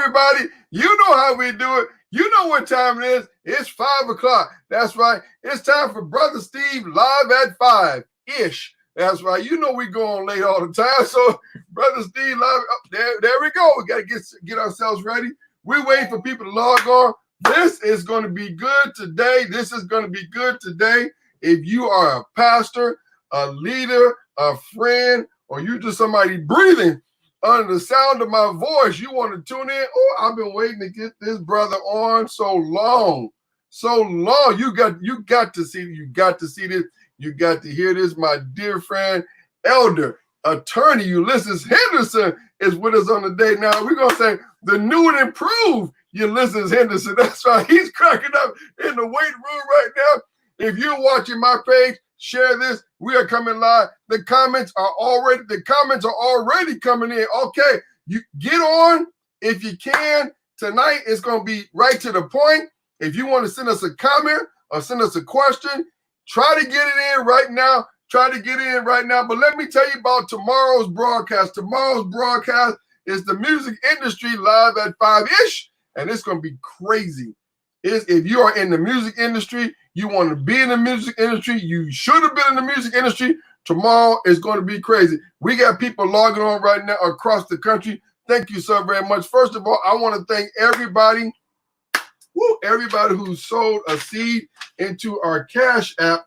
everybody. You know how we do it. You know what time it is. It's 5 o'clock. That's right. It's time for Brother Steve live at 5-ish. That's right. You know we go on late all the time. So Brother Steve live. Oh, there we go. We got to get ourselves ready. We're waiting for people to log on. This is going to be good today. This is going to be good today. If you are a pastor, a leader, a friend, or you're just somebody breathing under the sound of my voice, you want to tune in. Oh, I've been waiting to get this brother on so long. You got to see this. You got to hear this. My dear friend, elder, attorney Uleses Henderson is with us on the day. Now we're gonna say the new and improved Uleses Henderson. That's right. He's cracking up in the weight room right now. If you're watching my page, share this. We are coming live. The comments are already coming in. Okay, you get on if you can. Tonight it's going to be right to the point. If you want to send us a comment or send us a question, try to get it in right now. But let me tell you about tomorrow's broadcast. Tomorrow's broadcast is the music industry live at 5-ish, and it's going to be crazy. If you are in the music industry, you want to be in the music industry, you should have been in the music industry. Tomorrow is going to be crazy. We got people logging on right now across the country. Thank you so very much. First of all, I want to thank everybody who sold a seed into our Cash App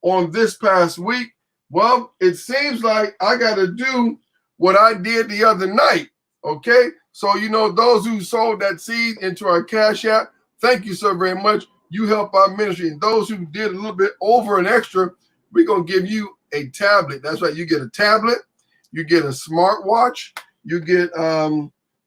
on this past week. Well, it seems like I got to do what I did the other night, okay? So, those who sold that seed into our Cash App, thank you so very much. You help our ministry. And those who did a little bit over and extra, we're going to give you a tablet. That's right. You get a tablet. You get a smartwatch. You get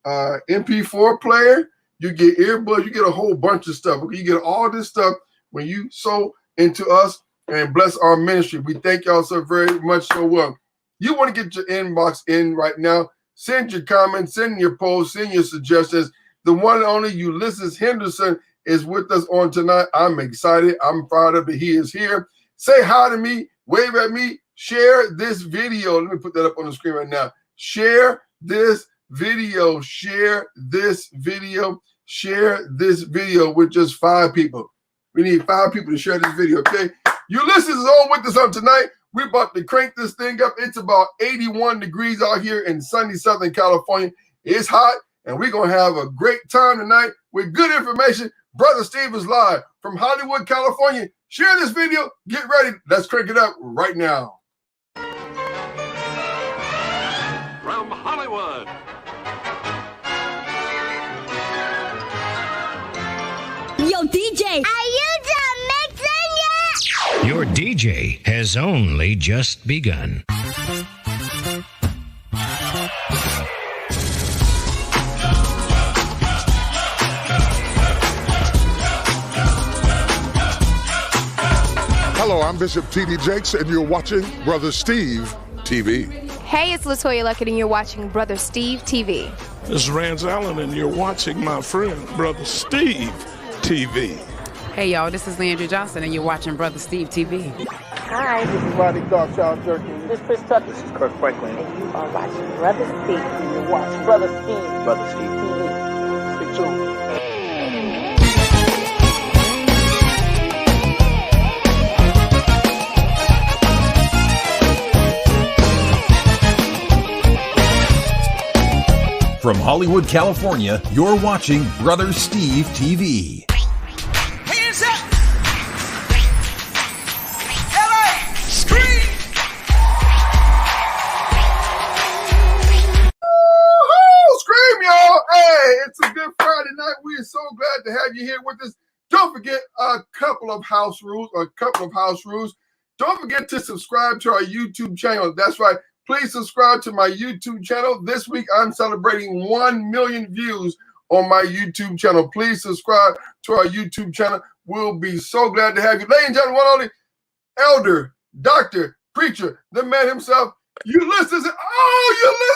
MP4 player. You get earbuds. You get a whole bunch of stuff. You get all this stuff when you sow into us and bless our ministry. We thank y'all so very much. So well. You want to get your inbox in right now. Send your comments. Send your posts. Send your suggestions. The one and only Uleses Henderson is with us on tonight. I'm excited. I'm proud of it. He is here. Say hi to me. Wave at me. Share this video. Let me put that up on the screen right now. Share this video. Share this video. Share this video with just 5 people. We need 5 people to share this video, okay? Uleses is on with us on tonight. We're about to crank this thing up. It's about 81 degrees out here in sunny Southern California. It's hot. And we're going to have a great time tonight with good information. Brother Steve is live from Hollywood, California. Share this video. Get ready. Let's crank it up right now. From Hollywood. Yo, DJ. Are you done mixing yet? Your DJ has only just begun. Hello, I'm Bishop T.D. Jakes, and you're watching Brother Steve TV. Hey, it's LaToya Luckett, and you're watching Brother Steve TV. This is Rance Allen, and you're watching my friend, Brother Steve TV. Hey, y'all, this is Landry Johnson, and you're watching Brother Steve TV. Hi, this is Rodney Darkchild Jerkin. This is Chris Tucker. This is Kirk Franklin. And you are watching Brother Steve. And you watch Brother Steve. Brother Steve TV. Stay tuned. From Hollywood, California, you're watching Brother Steve TV. Hands up! LA, scream! Woo-hoo! Scream, y'all! Hey, it's a good Friday night. We are so glad to have you here with us. Don't forget a couple of house rules. Don't forget to subscribe to our YouTube channel. That's right. Please subscribe to my YouTube channel. This week, I'm celebrating 1 million views on my YouTube channel. Please subscribe to our YouTube channel. We'll be so glad to have you. Ladies and gentlemen, one only elder, doctor, preacher, the man himself, Uleses. Oh,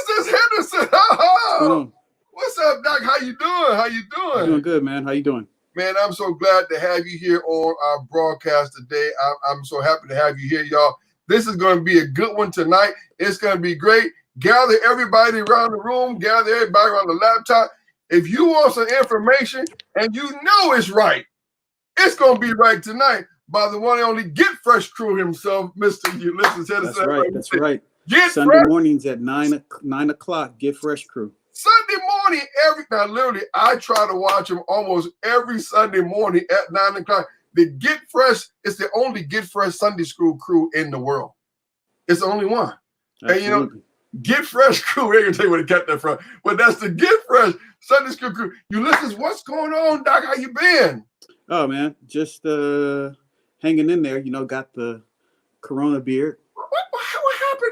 Uleses Henderson. Oh, what's up, Doc? How you doing? I'm doing good, man. How you doing? Man, I'm so glad to have you here on our broadcast today. I'm so happy to have you here, y'all. This is going to be a good one tonight. It's going to be great. Gather everybody around the room. Gather everybody around the laptop. If you want some information and you know it's right, it's going to be right tonight by the one and only Get Fresh crew himself, Mr. Uleses Henderson. That's right. That's right. Get Sunday Fresh. mornings at 9 o'clock. Get Fresh crew. Sunday morning, now literally, I try to watch them almost every Sunday morning at 9 o'clock. The Get Fresh is the only Get Fresh Sunday school crew in the world. It's the only one. Absolutely. And Get Fresh crew, I ain't gonna tell you where they got that from, but that's the Get Fresh Sunday school crew. Uleses, what's going on, Doc? How you been? Oh man, just hanging in there. Got the Corona beard. What happened?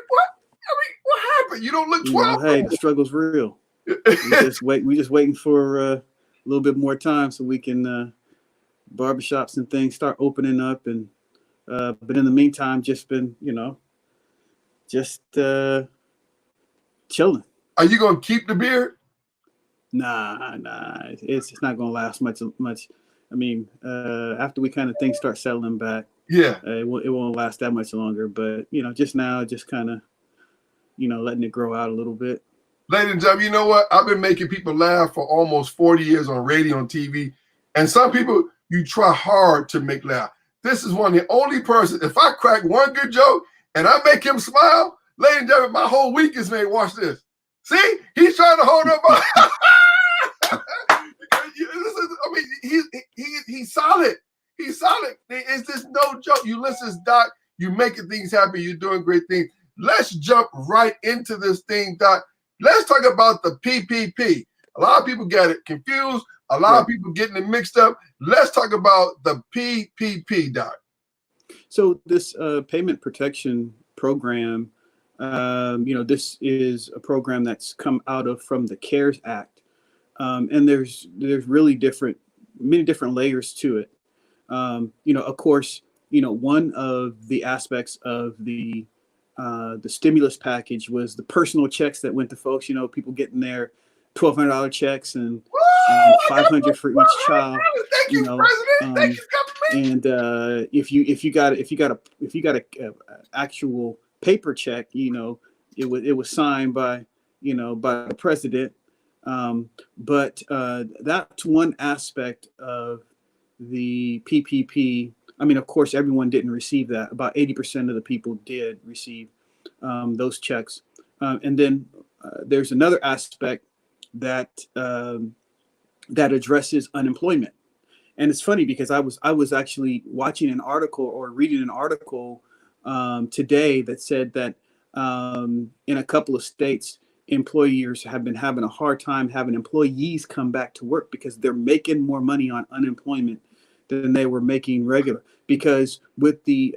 What happened? You don't look 12. Hey, the struggle's real. We just waiting for a little bit more time so we can barbershops and things start opening up, and but in the meantime, just been chilling. Are you gonna keep the beard? Nah, it's not gonna last much. I mean, after we kind of things start settling back, yeah, it won't last that much longer. But just now, just kind of letting it grow out a little bit. Ladies and gentlemen, you know what? I've been making people laugh for almost 40 years on radio and TV. And some people, you try hard to make laugh. This is one of the only person, if I crack one good joke and I make him smile, ladies and gentlemen, my whole week is made. Watch this. See? He's trying to hold up. He's solid. He's solid. It's just no joke. Uleses, Doc, you making things happen. You're doing great things. Let's jump right into this thing, Doc. Let's talk about the PPP. A lot of people get it confused. A lot of people getting it mixed up. Let's talk about the PPP, Doc. So this payment protection program, this is a program that's come out from the CARES Act, and there's really many different layers to it. Of course, one of the aspects of the stimulus package was the personal checks that went to folks. People getting their $1,200 checks and $500 for each child. Thank you, President. Thank you, government. And if you got a actual paper check, it was signed by the president. But that's one aspect of the PPP. I mean, of course, everyone didn't receive that. About 80% of the people did receive those checks. And then there's another aspect that addresses unemployment. And it's funny because I was actually watching an article or reading an article today that said that in a couple of states, employers have been having a hard time having employees come back to work because they're making more money on unemployment than they were making regular. Because with the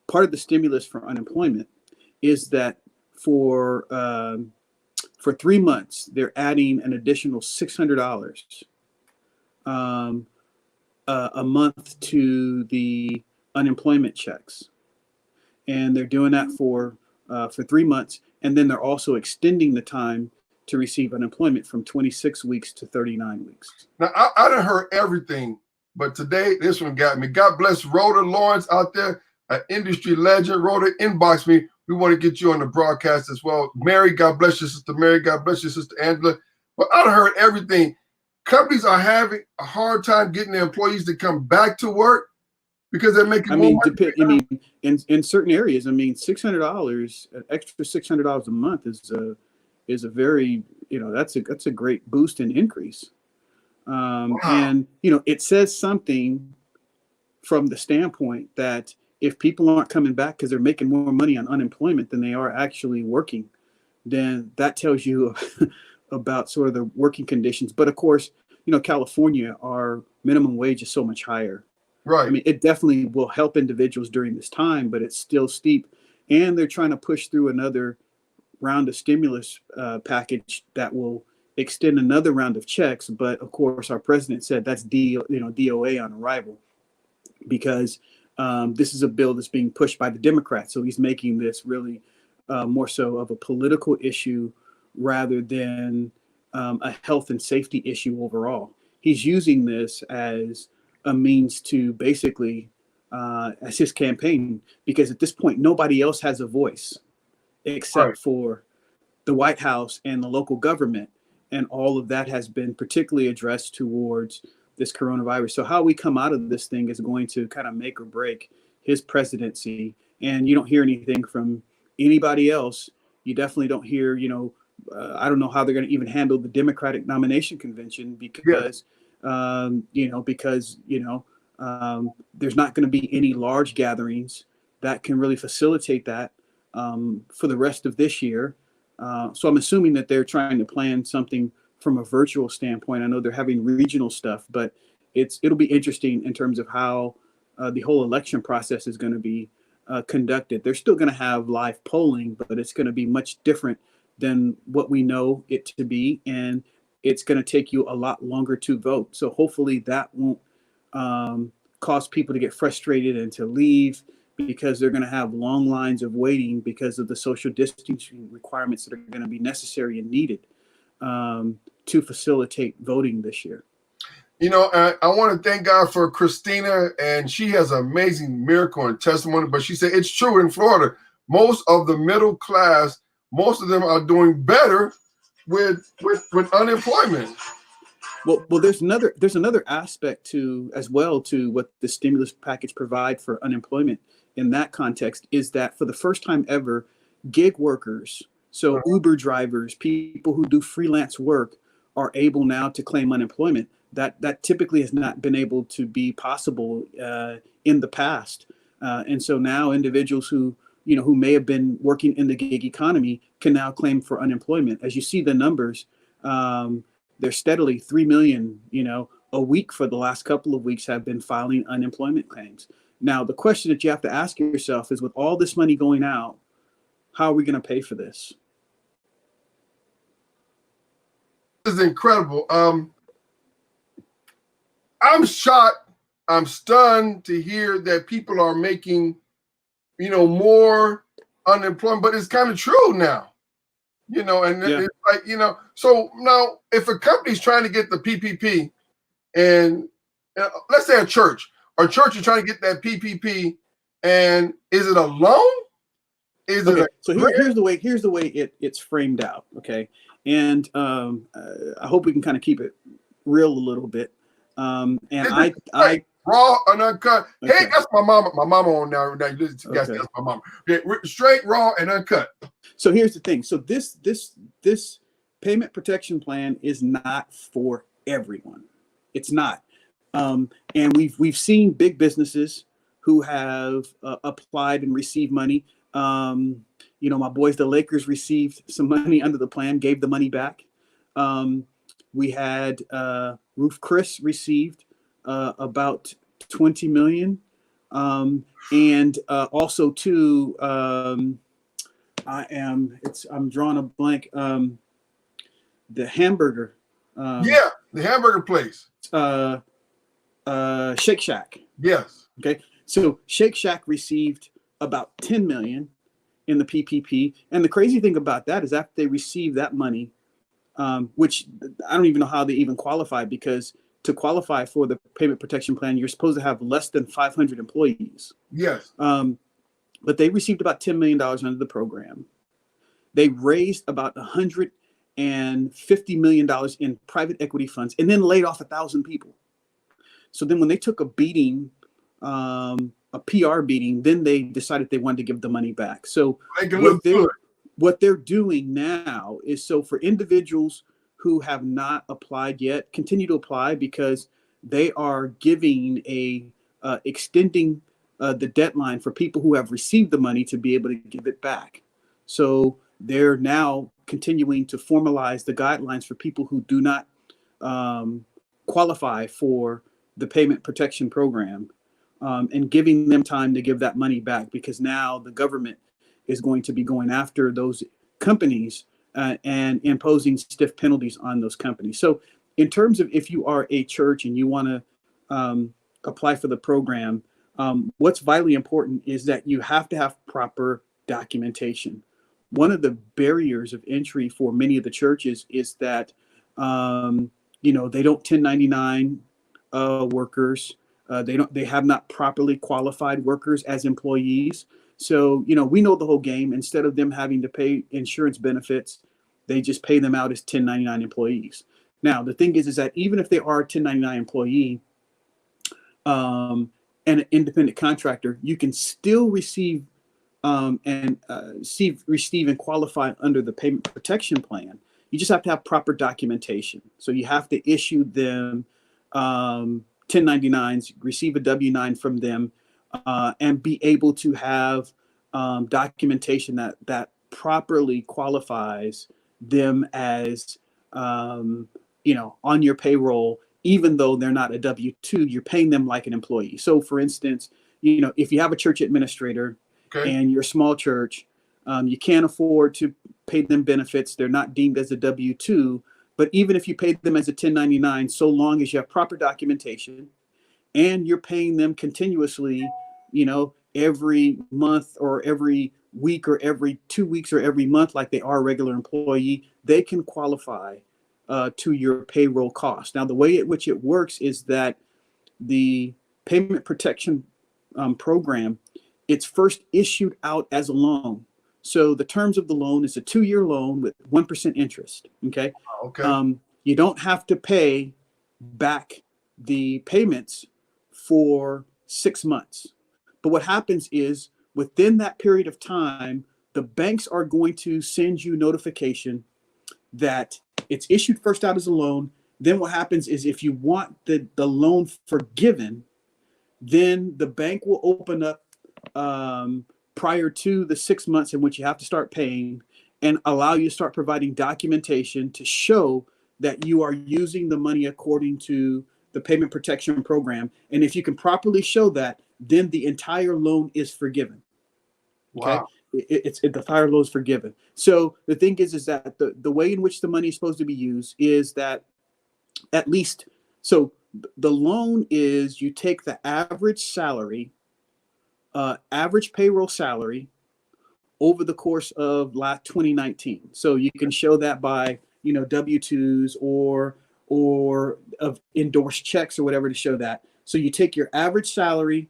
part of the stimulus for unemployment is that for 3 months, they're adding an additional $600 a month to the unemployment checks. And they're doing that for 3 months. And then they're also extending the time to receive unemployment from 26 weeks to 39 weeks. Now, I done heard everything, but today this one got me. God bless Rhoda Lawrence out there, an industry legend. Rhoda, inbox me. We want to get you on the broadcast as well. Mary, God bless you, Sister Mary. God bless you, Sister Angela. But I done heard everything. Companies are having a hard time getting their employees to come back to work because they're making more money. In certain areas, $600, an extra $600 a month is a very, that's a great boost and increase. Wow. And it says something from the standpoint that if people aren't coming back because they're making more money on unemployment than they are actually working, then that tells you about sort of the working conditions. But of course, California, our minimum wage is so much higher. Right. It definitely will help individuals during this time, but it's still steep. And they're trying to push through another round of stimulus package that will extend another round of checks. But of course, our president said that's DOA on arrival, because this is a bill that's being pushed by the Democrats. So he's making this really more so of a political issue rather than a health and safety issue overall. He's using this as a means to basically, as his campaign, because at this point, nobody else has a voice except for the White House and the local government. and all of that has been particularly addressed towards this coronavirus. So how we come out of this thing is going to kind of make or break his presidency. And you don't hear anything from anybody else. You definitely don't hear, I don't know how they're going to even handle the Democratic nomination convention because, there's not going to be any large gatherings that can really facilitate that for the rest of this year. So I'm assuming that they're trying to plan something from a virtual standpoint. I know they're having regional stuff, but it'll be interesting in terms of how the whole election process is going to be conducted. They're still going to have live polling, but it's going to be much different than what we know it to be, and it's going to take you a lot longer to vote. So hopefully that won't cause people to get frustrated and to leave, because they're going to have long lines of waiting because of the social distancing requirements that are going to be necessary and needed to facilitate voting this year. I want to thank God for Christina, and she has an amazing miracle and testimony. But she said it's true in Florida. Most of the middle class, most of them are doing better with unemployment. Well, there's another aspect to what the stimulus package provide for unemployment in that context is that for the first time ever, gig workers, so Uber drivers, people who do freelance work, are able now to claim unemployment. That typically has not been able to be possible in the past. And so now individuals who may have been working in the gig economy can now claim for unemployment. As you see the numbers, they're steadily 3 million, a week for the last couple of weeks have been filing unemployment claims. Now, the question that you have to ask yourself is, with all this money going out, how are we going to pay for this? This is incredible. I'm shocked. I'm stunned to hear that people are making, more unemployment, but it's kind of true now, it's like, so now if a company's trying to get the PPP and let's say a church is trying to get that PPP, and is it a loan? So here's the way it's framed out. Okay. And I hope we can kind of keep it real a little bit. And I raw and uncut. Okay. Hey, that's my mama. My mama on now. That's my mama. Okay, straight, raw, and uncut. So here's the thing. So this payment protection plan is not for everyone. It's not. And we've seen big businesses who have applied and received money. My boys, the Lakers, received some money under the plan, gave the money back. We had Roof Chris received about 20 million. And also too, I'm drawing a blank. The hamburger. The hamburger place. Shake Shack. Yes. Okay. So Shake Shack received about 10 million in the PPP. And the crazy thing about that is after they received that money, which I don't even know how they even qualify, because to qualify for the payment protection plan, you're supposed to have less than 500 employees. Yes. But they received about $10 million under the program. They raised about $150 million in private equity funds, and then laid off 1,000 people. So then when they took a beating, a PR beating, then they decided they wanted to give the money back. So what they're doing now is, so for individuals who have not applied yet, continue to apply, because they are giving extending the deadline for people who have received the money to be able to give it back. So they're now continuing to formalize the guidelines for people who do not qualify for the payment protection program, and giving them time to give that money back, because now the government is going to be going after those companies and imposing stiff penalties on those companies. So in terms of if you are a church and you want to apply for the program, what's vitally important is that you have to have proper documentation. One of the barriers of entry for many of the churches is that, they don't 1099 workers. They have not properly qualified workers as employees. So, we know the whole game. Instead of them having to pay insurance benefits, They just pay them out as 1099 employees. Now, the thing is that even if they are a 1099 employee and an independent contractor, you can still receive and qualify under the payment protection plan. You just have to have proper documentation. So you have to issue them 1099s, receive a W-9 from them, and be able to have documentation that properly qualifies them as on your payroll. Even though they're not a W-2, you're paying them like an employee. So, for instance, if you have a church administrator and you're a small church, you can't afford to pay them benefits. They're not deemed as a W-2. But even if you pay them as a 1099, so long as you have proper documentation and you're paying them continuously, every month or every week or every 2 weeks or every month, like they are a regular employee, they can qualify to your payroll cost. Now, the way in which it works is that the payment protection program, it's first issued out as a loan. So the terms of the loan is a 2-year loan with 1% interest. Okay. You don't have to pay back the payments for 6 months. But what happens is within that period of time, the banks are going to send you notification that it's issued first out as a loan. Then what happens is if you want the loan forgiven, then the bank will open up prior to the 6 months in which you have to start paying and allow you to start providing documentation to show that you are using the money according to the payment protection program. And if you can properly show that, then the entire loan is forgiven. Okay. Wow. The entire loan is forgiven. So the thing is that the way in which the money is supposed to be used is that so the loan is you take the average salary, average payroll salary over the course of 2019. So you can show that by, W-2s or of endorsed checks or whatever to show that. So you take your average salary,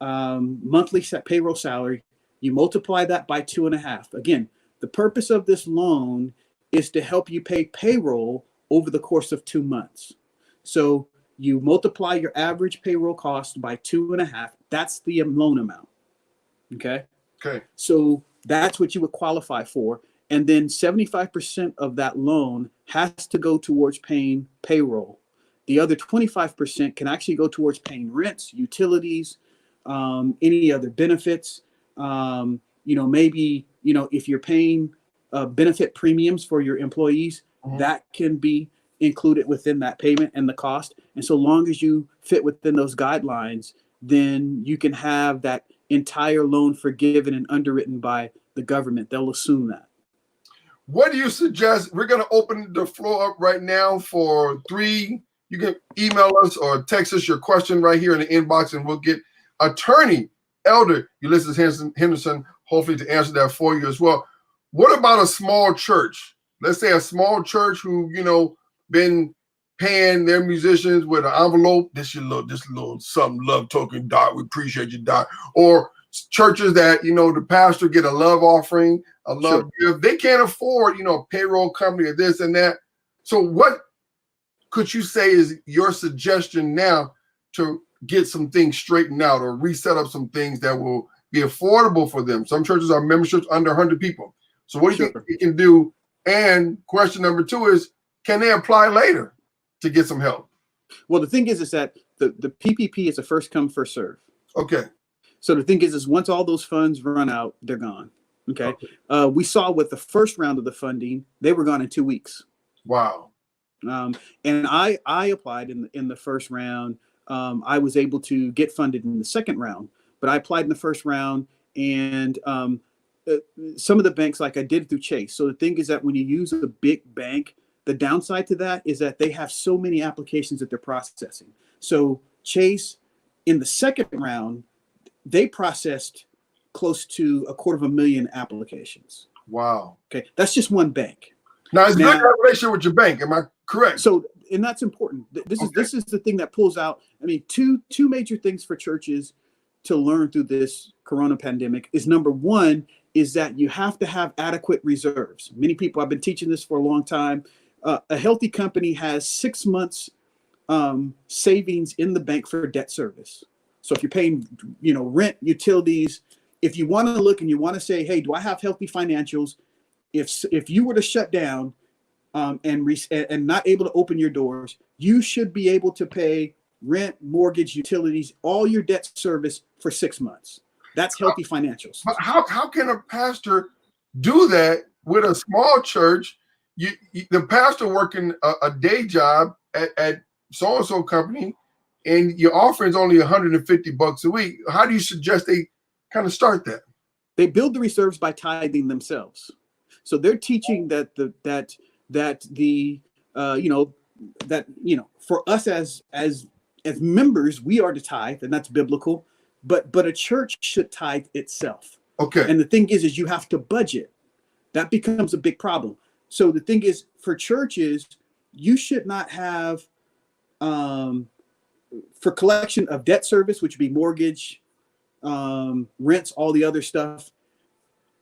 monthly payroll salary, you multiply that by 2.5. Again, the purpose of this loan is to help you pay payroll over the course of 2 months. So you multiply your average payroll cost by 2.5. That's the loan amount. Okay. So that's what you would qualify for. And then 75% of that loan has to go towards paying payroll. The other 25% can actually go towards paying rents, utilities, any other benefits. Maybe, if you're paying benefit premiums for your employees, that can be included within that payment and the cost. And so long as you fit within those guidelines, then you can have that entire loan forgiven and underwritten by the government. They'll assume that. What do you suggest? We're going to open the floor up right now for 3. You can email us or text us your question right here in the inbox, and we'll get attorney Elder Uleses Henderson hopefully to answer that for you as well. What about a small church? Let's say a small church who, been paying their musicians with an envelope. This little something, love token, Doc. We appreciate you, Doc. Or churches that, the pastor get a love offering, a love gift. They can't afford, payroll company or this and that. So what could you say is your suggestion now to get some things straightened out or reset up some things that will be affordable for them? Some churches are memberships under 100 people. So what do you think they can do? And question number 2 is, can they apply later to get some help? Well, the thing is that the PPP is a first come, first serve. Okay. So the thing is once all those funds run out, they're gone. Okay. We saw with the first round of the funding, they were gone in 2 weeks. Wow. And I applied in the first round. I was able to get funded in the second round, but I applied in the first round, and some of the banks, like I did through Chase. So the thing is that when you use a big bank, the downside to that is that they have so many applications that they're processing. So Chase, in the second round, they processed close to 250,000 applications. Wow. Okay, that's just one bank. Now, it's good to have a relationship with your bank. Am I correct? So, and that's important. This is the thing that pulls out. I mean, two major things for churches to learn through this corona pandemic is, number one, is that you have to have adequate reserves. Many people, I've been teaching this for a long time. A healthy company has 6 months savings in the bank for debt service. So if you're paying, rent, utilities, if you want to look and you want to say, hey, do I have healthy financials? If you were to shut down and not able to open your doors, you should be able to pay rent, mortgage, utilities, all your debt service for 6 months. That's healthy financials. But how can a pastor do that with a small church? The pastor working a day job at so-and-so company, and your offering is only $150 a week. How do you suggest they kind of start that? They build the reserves by tithing themselves. So they're teaching that for us as members, we are to tithe, and that's biblical. But a church should tithe itself. Okay. And the thing is you have to budget. That becomes a big problem. So the thing is, for churches, you should not have for collection of debt service, which would be mortgage, rents, all the other stuff,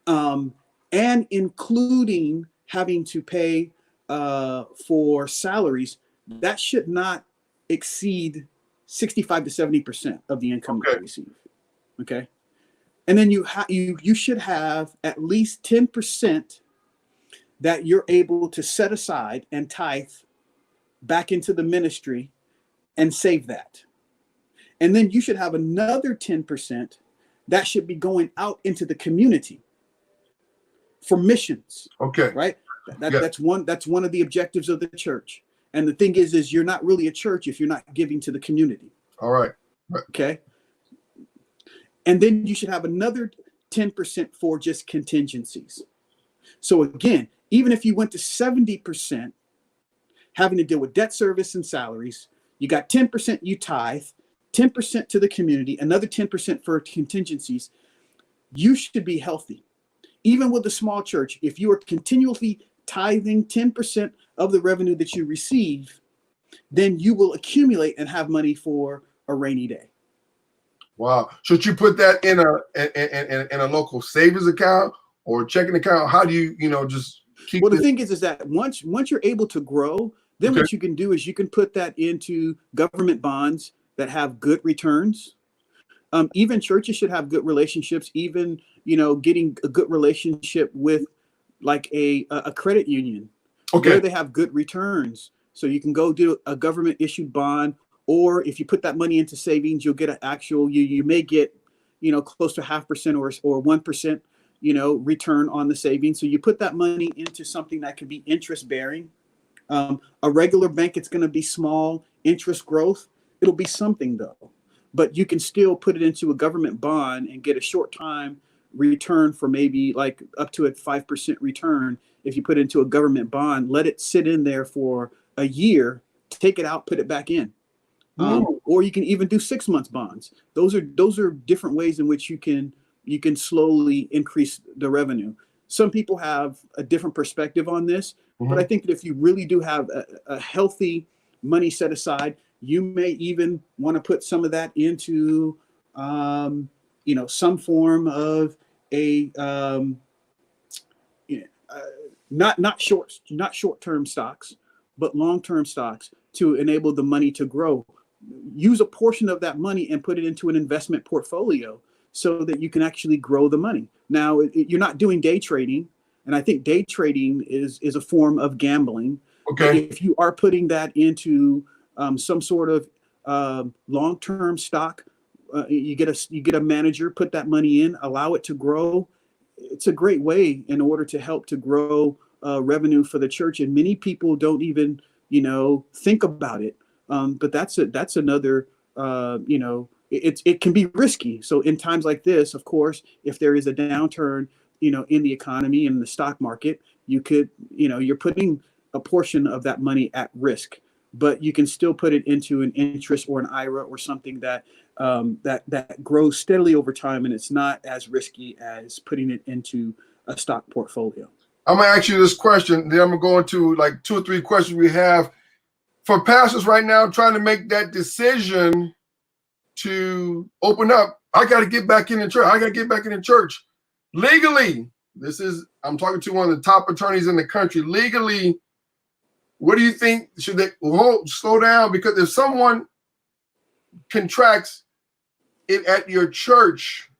and including having to pay for salaries, that should not exceed 65 to 70% of the income that you receive. Okay. And then you should have at least 10% that you're able to set aside and tithe back into the ministry and save that. And then you should have another 10% that should be going out into the community for missions. Okay. Right? That's one of the objectives of the church. And the thing is you're not really a church if you're not giving to the community. All right. Okay. And then you should have another 10% for just contingencies. So again, even if you went to 70%, having to deal with debt service and salaries, you got 10% you tithe, 10% to the community, another 10% for contingencies. You should be healthy. Even with a small church, if you are continually tithing 10% of the revenue that you receive, then you will accumulate and have money for a rainy day. Wow. Should you put that in a local savings account or checking account? How do you, just keep the thing is that once you're able to grow, then what you can do is you can put that into government bonds that have good returns. Even churches should have good relationships, even, getting a good relationship with like a credit union where they have good returns. So you can go do a government issued bond, or if you put that money into savings, you'll get an actual, you may get, close to 0.5% or 1%, return on the savings. So you put that money into something that can be interest bearing. A regular bank, it's going to be small interest growth. It'll be something though, but you can still put it into a government bond and get a short time return for maybe like up to a 5% return. If you put it into a government bond, let it sit in there for a year, take it out, put it back in. Or you can even do 6 months bonds. Those are different ways in which you can slowly increase the revenue. Some people have a different perspective on this, but I think that if you really do have a healthy money set aside, you may even want to put some of that into, some form of a not short-term stocks, but long-term stocks to enable the money to grow. Use a portion of that money and put it into an investment portfolio so that you can actually grow the money. Now, you're not doing day trading, and I think day trading is a form of gambling. Okay. But if you are putting that into some sort of long-term stock, you get a manager, put that money in, allow it to grow. It's a great way in order to help to grow revenue for the church. And many people don't even, think about it. But that's another, it can be risky. So in times like this, of course, if there is a downturn, in the economy and the stock market, you could, you're putting a portion of that money at risk, but you can still put it into an interest or an IRA or something that grows steadily over time, and it's not as risky as putting it into a stock portfolio. I'm gonna ask you this question, then I'm gonna go into like 2 or 3 questions we have for pastors right now trying to make that decision to open up. I got to get back in the church. Legally, I'm talking to one of the top attorneys in the country. Legally, what do you think? Should they slow down? Because if someone contracts it at your church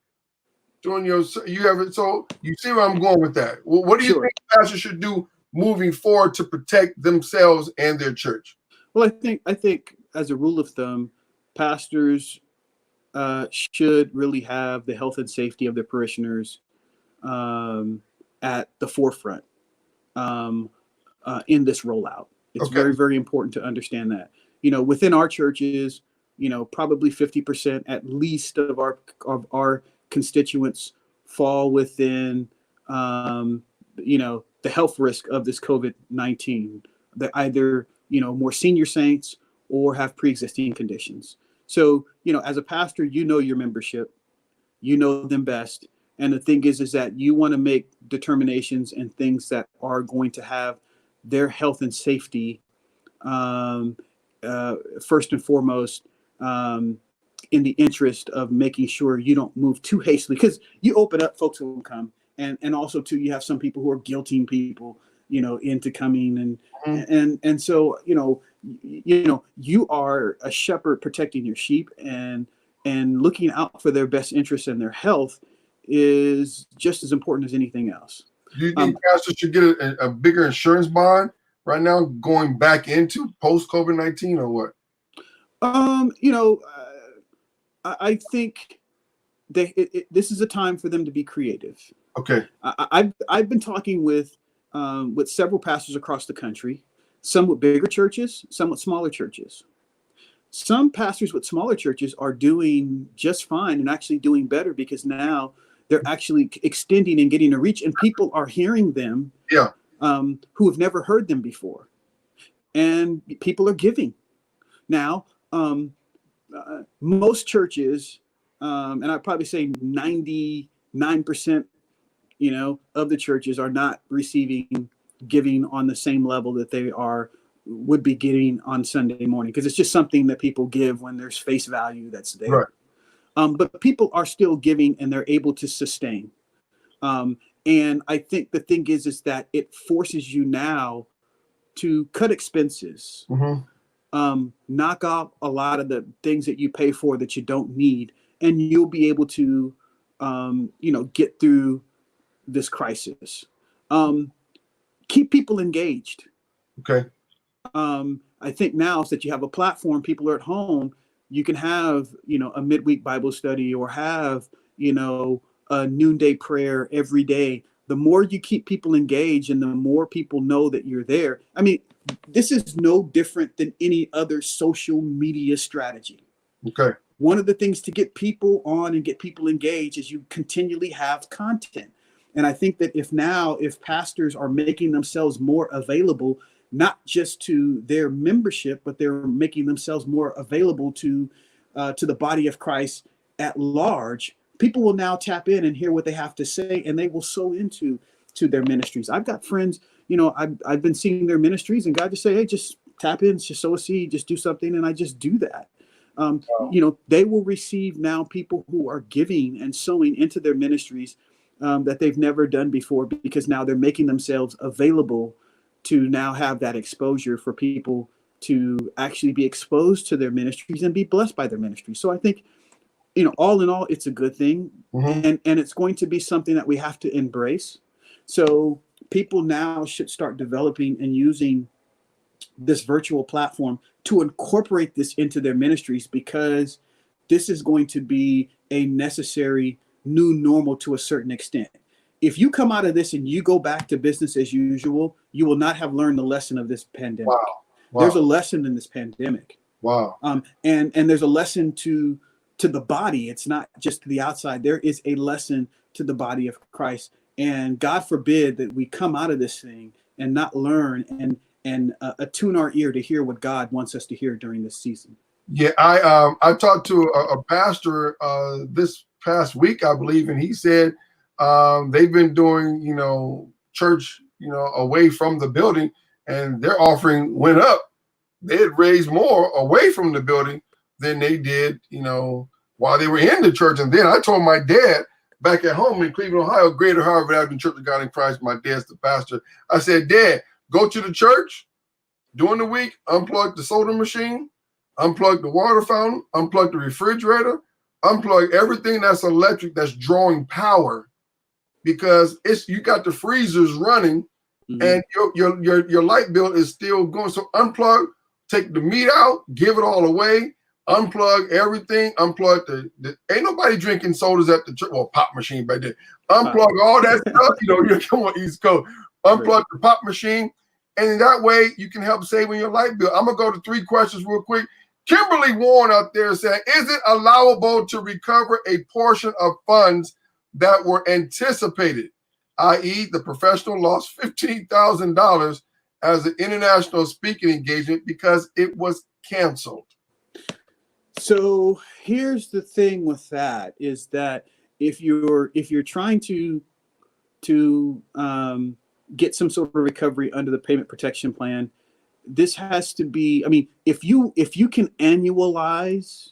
during you have it. So you see where I'm going with that. What do you think pastors should do moving forward to protect themselves and their church? Well, I think as a rule of thumb, pastors should really have the health and safety of their parishioners at the forefront in this rollout. It's very, very important to understand that. Within our churches, probably 50% at least of our constituents fall within, the health risk of this COVID-19. They're either, more senior saints or have pre-existing conditions. So, as a pastor, your membership, them best. And the thing is that you want to make determinations and things that are going to have their health and safety first and foremost in the interest of making sure you don't move too hastily, because you open up, folks will come, and also too, you have some people who are guilting people, into coming, and so you are a shepherd protecting your sheep, and looking out for their best interests and their health is just as important as anything else. Do you think pastors should get a bigger insurance bond right now, going back into post COVID-19, or what? I think this is a time for them to be creative. Okay. I've been talking with several pastors across the country, some with bigger churches, some with smaller churches. Some pastors with smaller churches are doing just fine and actually doing better, because now they're actually extending and getting a reach, and people are hearing them who have never heard them before. And people are giving. Now, most churches, and I'd probably say 99%, of the churches are not receiving giving on the same level that they would be getting on Sunday morning, because it's just something that people give when there's face value that's there. Right. But people are still giving, and they're able to sustain. And I think the thing is that it forces you now to cut expenses, knock off a lot of the things that you pay for that you don't need, and you'll be able to, get through this crisis. Keep people engaged. Okay. I think now is that you have a platform, people are at home, you can have, a midweek Bible study, or have, a noonday prayer every day. The more you keep people engaged and the more people know that you're there. I mean, this is no different than any other social media strategy. Okay. One of the things to get people on and get people engaged is you continually have content. And I think that if pastors are making themselves more available, not just to their membership, but they're making themselves more available to the body of Christ at large, people will now tap in and hear what they have to say, and they will sow into their ministries. I've got friends, I've been seeing their ministries, and God just say, hey, just tap in, just sow a seed, just do something, and I just do that. They will receive now people who are giving and sowing into their ministries that they've never done before, because now they're making themselves available to now have that exposure for people to actually be exposed to their ministries and be blessed by their ministry. So I think, all in all, it's a good thing. And it's going to be something that we have to embrace. So people now should start developing and using this virtual platform to incorporate this into their ministries, because this is going to be a necessary new normal to a certain extent. If you come out of this and you go back to business as usual, you will not have learned the lesson of this pandemic. Wow. There's a lesson in this pandemic. Wow. And there's a lesson to the body. It's not just to the outside. There is a lesson to the body of Christ. And God forbid that we come out of this thing and not learn and attune our ear to hear what God wants us to hear during this season. Yeah, I talked to a pastor this past week, I believe, and he said they've been doing, church, away from the building, and their offering went up. They had raised more away from the building than they did, while they were in the church. And then I told my dad, back at home in Cleveland, Ohio, Greater Harvard Avenue Church of God in Christ. My dad's the pastor. I said, Dad, go to the church during the week, unplug the soda machine, unplug the water fountain, unplug the refrigerator, unplug everything that's electric that's drawing power, because you got the freezers running and your light bill is still going. So unplug, take the meat out, give it all away, unplug everything, unplug the ain't nobody drinking sodas at the church. Well, pop machine back there. Unplug all that stuff. You're come on East Coast. Unplug the pop machine. And that way you can help saving your light bill. I'm gonna go to 3 questions real quick. Kimberly Warren up there said, is it allowable to recover a portion of funds that were anticipated, i.e. the professional lost $15,000 as an international speaking engagement because it was canceled? So here's the thing with that is that if you're trying to get some sort of recovery under the payment protection plan, this has to be, I mean, if you can annualize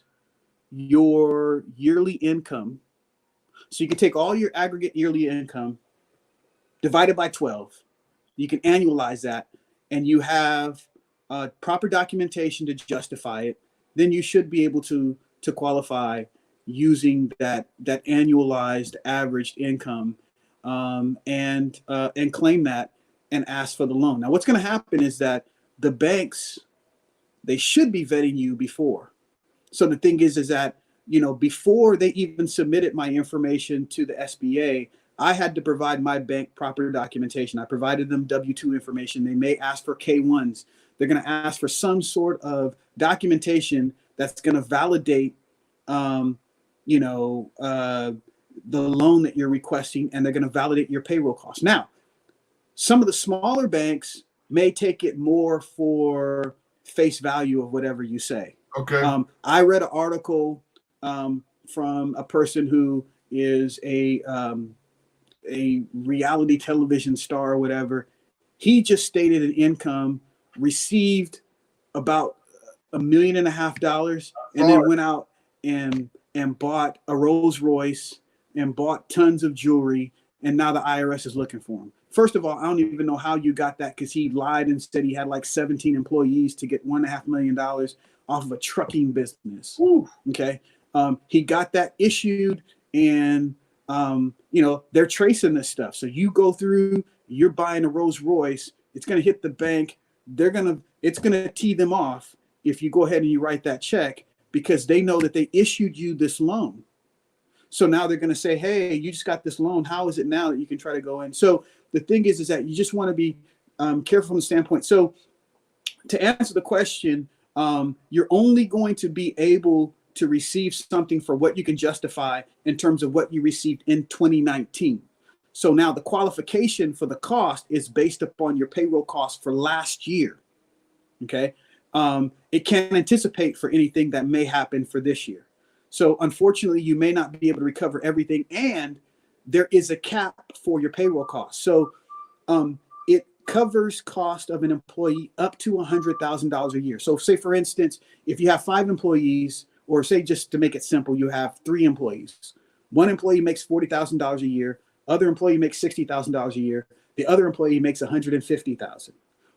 your yearly income, so you can take all your aggregate yearly income divided by 12, you can annualize that, and you have proper documentation to justify it, then you should be able to qualify using that annualized averaged income and claim that and ask for the loan. Now, what's going to happen is that the banks, they should be vetting you before. So the thing is that, before they even submitted my information to the SBA, I had to provide my bank proper documentation. I provided them W-2 information. They may ask for K-1s. They're going to ask for some sort of documentation that's going to validate, the loan that you're requesting, and they're going to validate your payroll costs. Now, some of the smaller banks may take it more for face value of whatever you say. Okay. I read an article from a person who is a reality television star or whatever. He just stated an income, received about $1.5 million, and then went out and bought a Rolls Royce and bought tons of jewelry, and now the IRS is looking for him. First of all, I don't even know how you got that, because he lied and said he had like 17 employees to get $1.5 million off of a trucking business. Ooh. Okay. He got that issued, and they're tracing this stuff. So you go through, you're buying a Rolls Royce, it's going to hit the bank. It's going to tee them off if you go ahead and you write that check, because they know that they issued you this loan. So now they're going to say, hey, you just got this loan. How is it now that you can try to go in? So the thing is that you just want to be careful from the standpoint. So to answer the question, you're only going to be able to receive something for what you can justify in terms of what you received in 2019. So now the qualification for the cost is based upon your payroll cost for last year. Okay. It can't anticipate for anything that may happen for this year. So unfortunately, you may not be able to recover everything, and there is a cap for your payroll costs. So it covers cost of an employee up to $100,000 a year. So say, for instance, if you have 5 employees, or say, just to make it simple, you have 3 employees. One employee makes $40,000 a year. Other employee makes $60,000 a year. The other employee makes $150,000.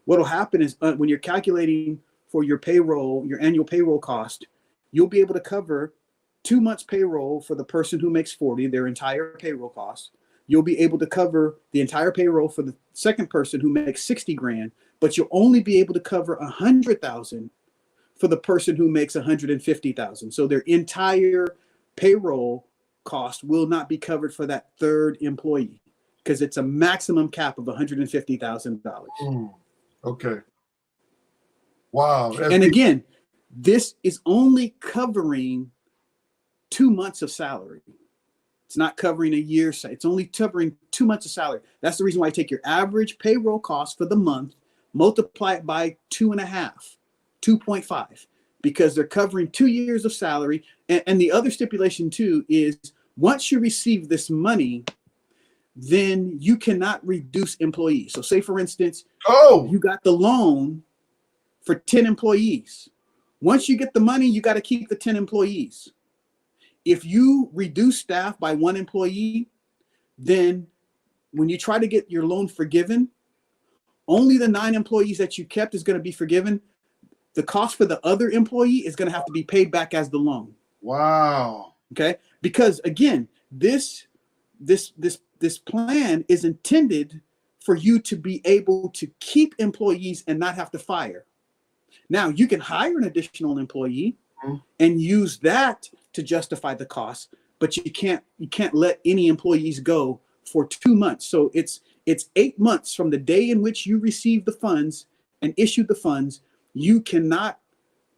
What will happen is when you're calculating for your payroll, your annual payroll cost, you'll be able to cover 2 months payroll for the person who makes 40, their entire payroll cost. You'll be able to cover the entire payroll for the second person who makes 60 grand, but you'll only be able to cover 100,000 for the person who makes 150,000. So their entire payroll cost will not be covered for that third employee, because it's a maximum cap of $150,000. Okay. Wow. And again, this is only covering 2 months of salary. It's not covering a year. It's only covering 2 months of salary. That's the reason why I take your average payroll cost for the month, multiply it by 2.5, 2.5, because they're covering 2 years of salary. And the other stipulation too is, once you receive this money, then you cannot reduce employees. So say, for instance, you got the loan for 10 employees. Once you get the money, you got to keep the 10 employees. if you reduce staff by 1 employee, then when you try to get your loan forgiven, only the 9 employees that you kept is going to be forgiven. The cost for the other employee is going to have to be paid back as the loan. Wow. Okay. Because again, this plan is intended for you to be able to keep employees and not have to fire. Now you can hire an additional employee and use that to justify the cost, but you can't let any employees go for 2 months. So it's 8 months from the day in which you received the funds and issued the funds. You cannot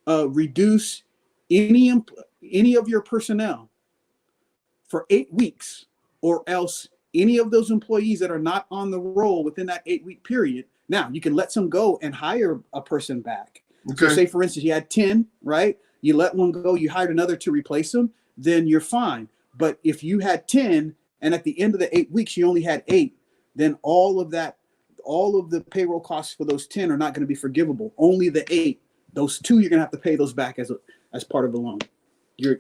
reduce any of your personnel for 8 weeks, or else any of those employees that are not on the roll within that 8-week period. Now you can let some go and hire a person back. Okay. So say for instance, you had 10, right? You let one go, you hired another to replace them, then you're fine. But if you had 10 and at the end of the 8 weeks, you only had 8, then all of the payroll costs for those 10 are not going to be forgivable. Only the 8, those 2, you're going to have to pay those back as part of the loan.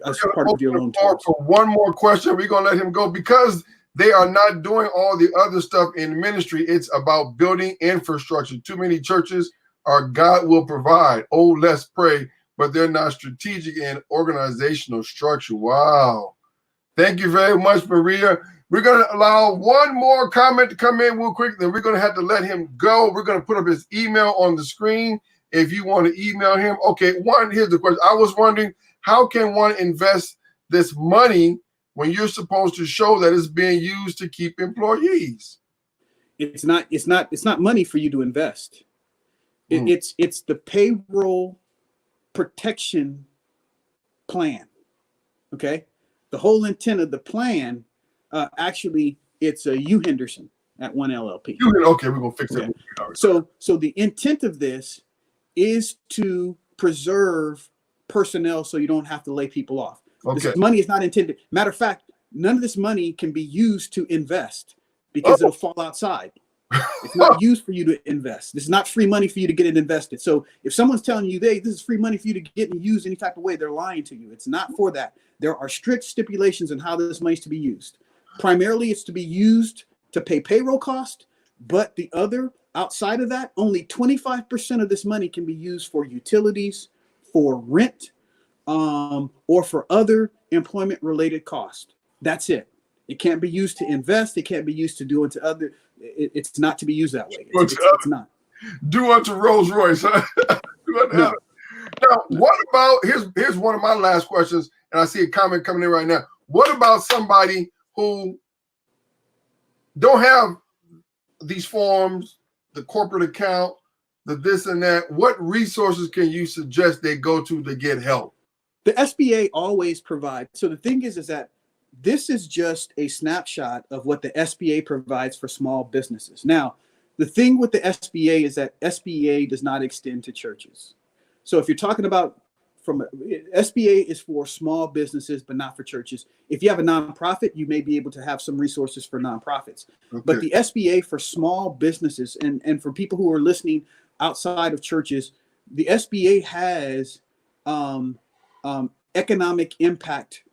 As part of your loan terms. For one more question, we're going to let him go because they are not doing all the other stuff in ministry. It's about building infrastructure. Too many churches are God will provide. Oh, let's pray, but they're not strategic in organizational structure. Wow. Thank you very much, Maria. We're going to allow one more comment to come in real quick. Then we're going to have to let him go. We're going to put up his email on the screen if you want to email him. Okay, here's the question. I was wondering, how can one invest this money when you're supposed to show that it's being used to keep employees? It's not money for you to invest. It's the payroll protection plan. Okay, the whole intent of the plan, actually, it's a U Henderson at 1 LLP. Okay, we're gonna fix it. So the intent of this is to preserve personnel so you don't have to lay people off. Okay. This money is not intended. Matter of fact, none of this money can be used to invest because it'll fall outside. It's not used for you to invest. This is not free money for you to get it invested. So if someone's telling you, hey, this is free money for you to get and use any type of way, they're lying to you. It's not for that. There are strict stipulations on how this money is to be used. Primarily, it's to be used to pay payroll cost, but the other, outside of that, only 25% of this money can be used for utilities, for rent, or for other employment-related costs. That's it. It can't be used to invest. It can't be used to do into other. It's not to be used that way. It's not. Do unto Rolls Royce. Huh? No. Now, what about here's one of my last questions, and I see a comment coming in right now. What about somebody who don't have these forms, the corporate account, the this and that? What resources can you suggest they go to get help? The SBA always provides. So the thing is that this is just a snapshot of what the SBA provides for small businesses. Now, the thing with the SBA is that SBA does not extend to churches. So if you're talking about SBA is for small businesses, but not for churches. If you have a nonprofit, you may be able to have some resources for nonprofits. Okay. But the SBA for small businesses and for people who are listening outside of churches, the SBA has economic impact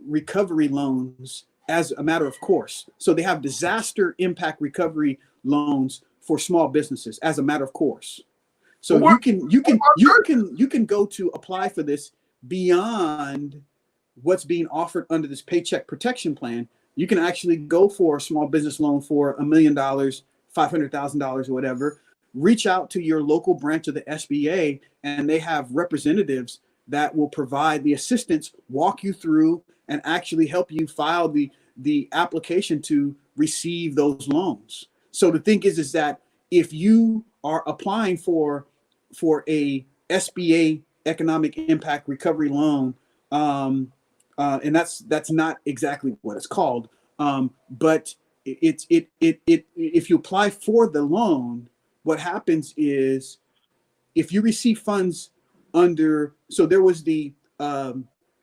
recovery loans as a matter of course. So they have disaster impact recovery loans for small businesses as a matter of course. So you can go to apply for this beyond what's being offered under this Paycheck Protection Plan. You can actually go for a small business loan for $1 million, $500,000, or whatever. Reach out to your local branch of the SBA, and they have representatives that will provide the assistance, walk you through, and actually help you file the application to receive those loans. So the thing is that if you are applying for a SBA economic impact recovery loan, and that's not exactly what it's called, but if you apply for the loan, what happens is if you receive funds under, so there was the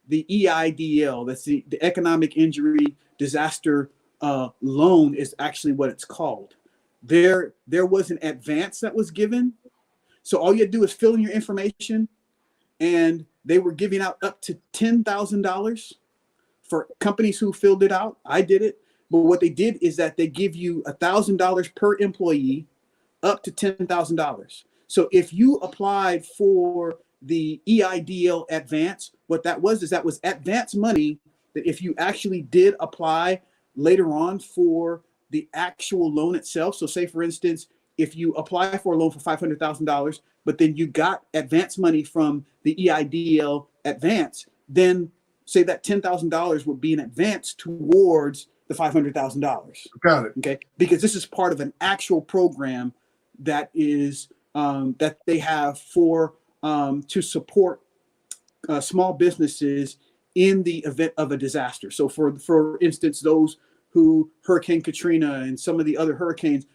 EIDL, that's the economic injury disaster loan is actually what it's called. There was an advance that was given. So all you had to do is fill in your information, and they were giving out up to $10,000 for companies who filled it out, I did it. But what they did is that they give you $1,000 per employee up to $10,000. So if you applied for the EIDL advance, what that was is that was advance money that if you actually did apply later on for the actual loan itself. So say, for instance, if you apply for a loan for $500,000, but then you got advance money from the EIDL advance, then say that $10,000 would be an advance towards the $500,000. Got it. Okay, because this is part of an actual program that is that they have for to support small businesses in the event of a disaster. So for instance, those who Hurricane Katrina and some of the other hurricanes,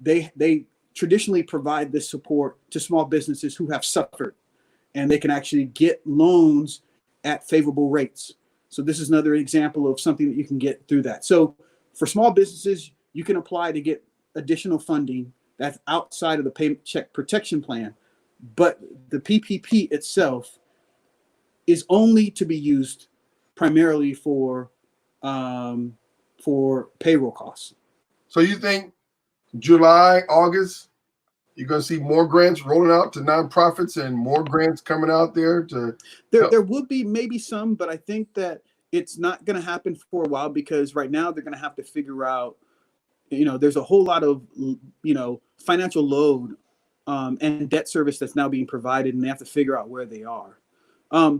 they traditionally provide this support to small businesses who have suffered, and they can actually get loans at favorable rates. So this is another example of something that you can get through that. So for small businesses, you can apply to get additional funding that's outside of the Paycheck Protection Plan, but the PPP itself is only to be used primarily for payroll costs. So you think July, August, you're going to see more grants rolling out to nonprofits and more grants coming out there to there will be maybe some, but I think that it's not going to happen for a while because right now they're going to have to figure out, there's a whole lot of, financial load and debt service that's now being provided, and they have to figure out where they are. I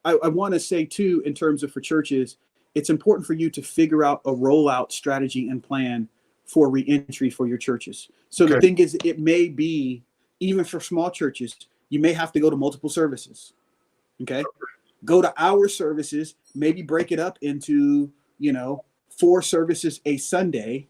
want to say too, in terms of for churches, it's important for you to figure out a rollout strategy and plan for reentry for your churches. So The thing is, it may be, even for small churches, you may have to go to multiple services. Okay. Go to hour services, maybe break it up into, 4 services a Sunday,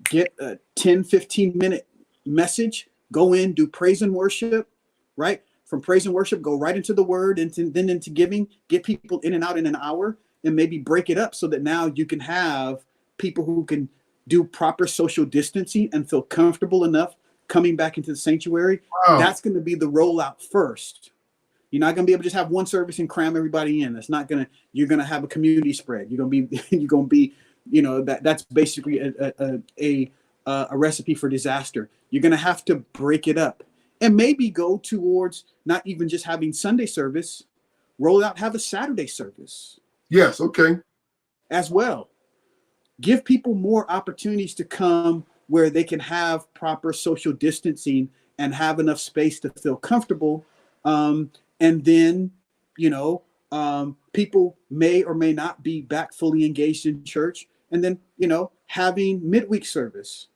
get a 10, 15-minute message, go in, do praise and worship, right? From praise and worship, go right into the word and then into giving, get people in and out in an hour, and maybe break it up so that now you can have people who can do proper social distancing and feel comfortable enough coming back into the sanctuary. Wow. That's going to be the rollout first. You're not going to be able to just have one service and cram everybody in. That's not going to, you're going to have a community spread. You're going to be, that's basically a recipe for disaster. You're going to have to break it up and maybe go towards not even just having Sunday service, roll out, have a Saturday service. Yes. Okay. As well. Give people more opportunities to come where they can have proper social distancing and have enough space to feel comfortable. And then, people may or may not be back fully engaged in church. And then, having midweek service,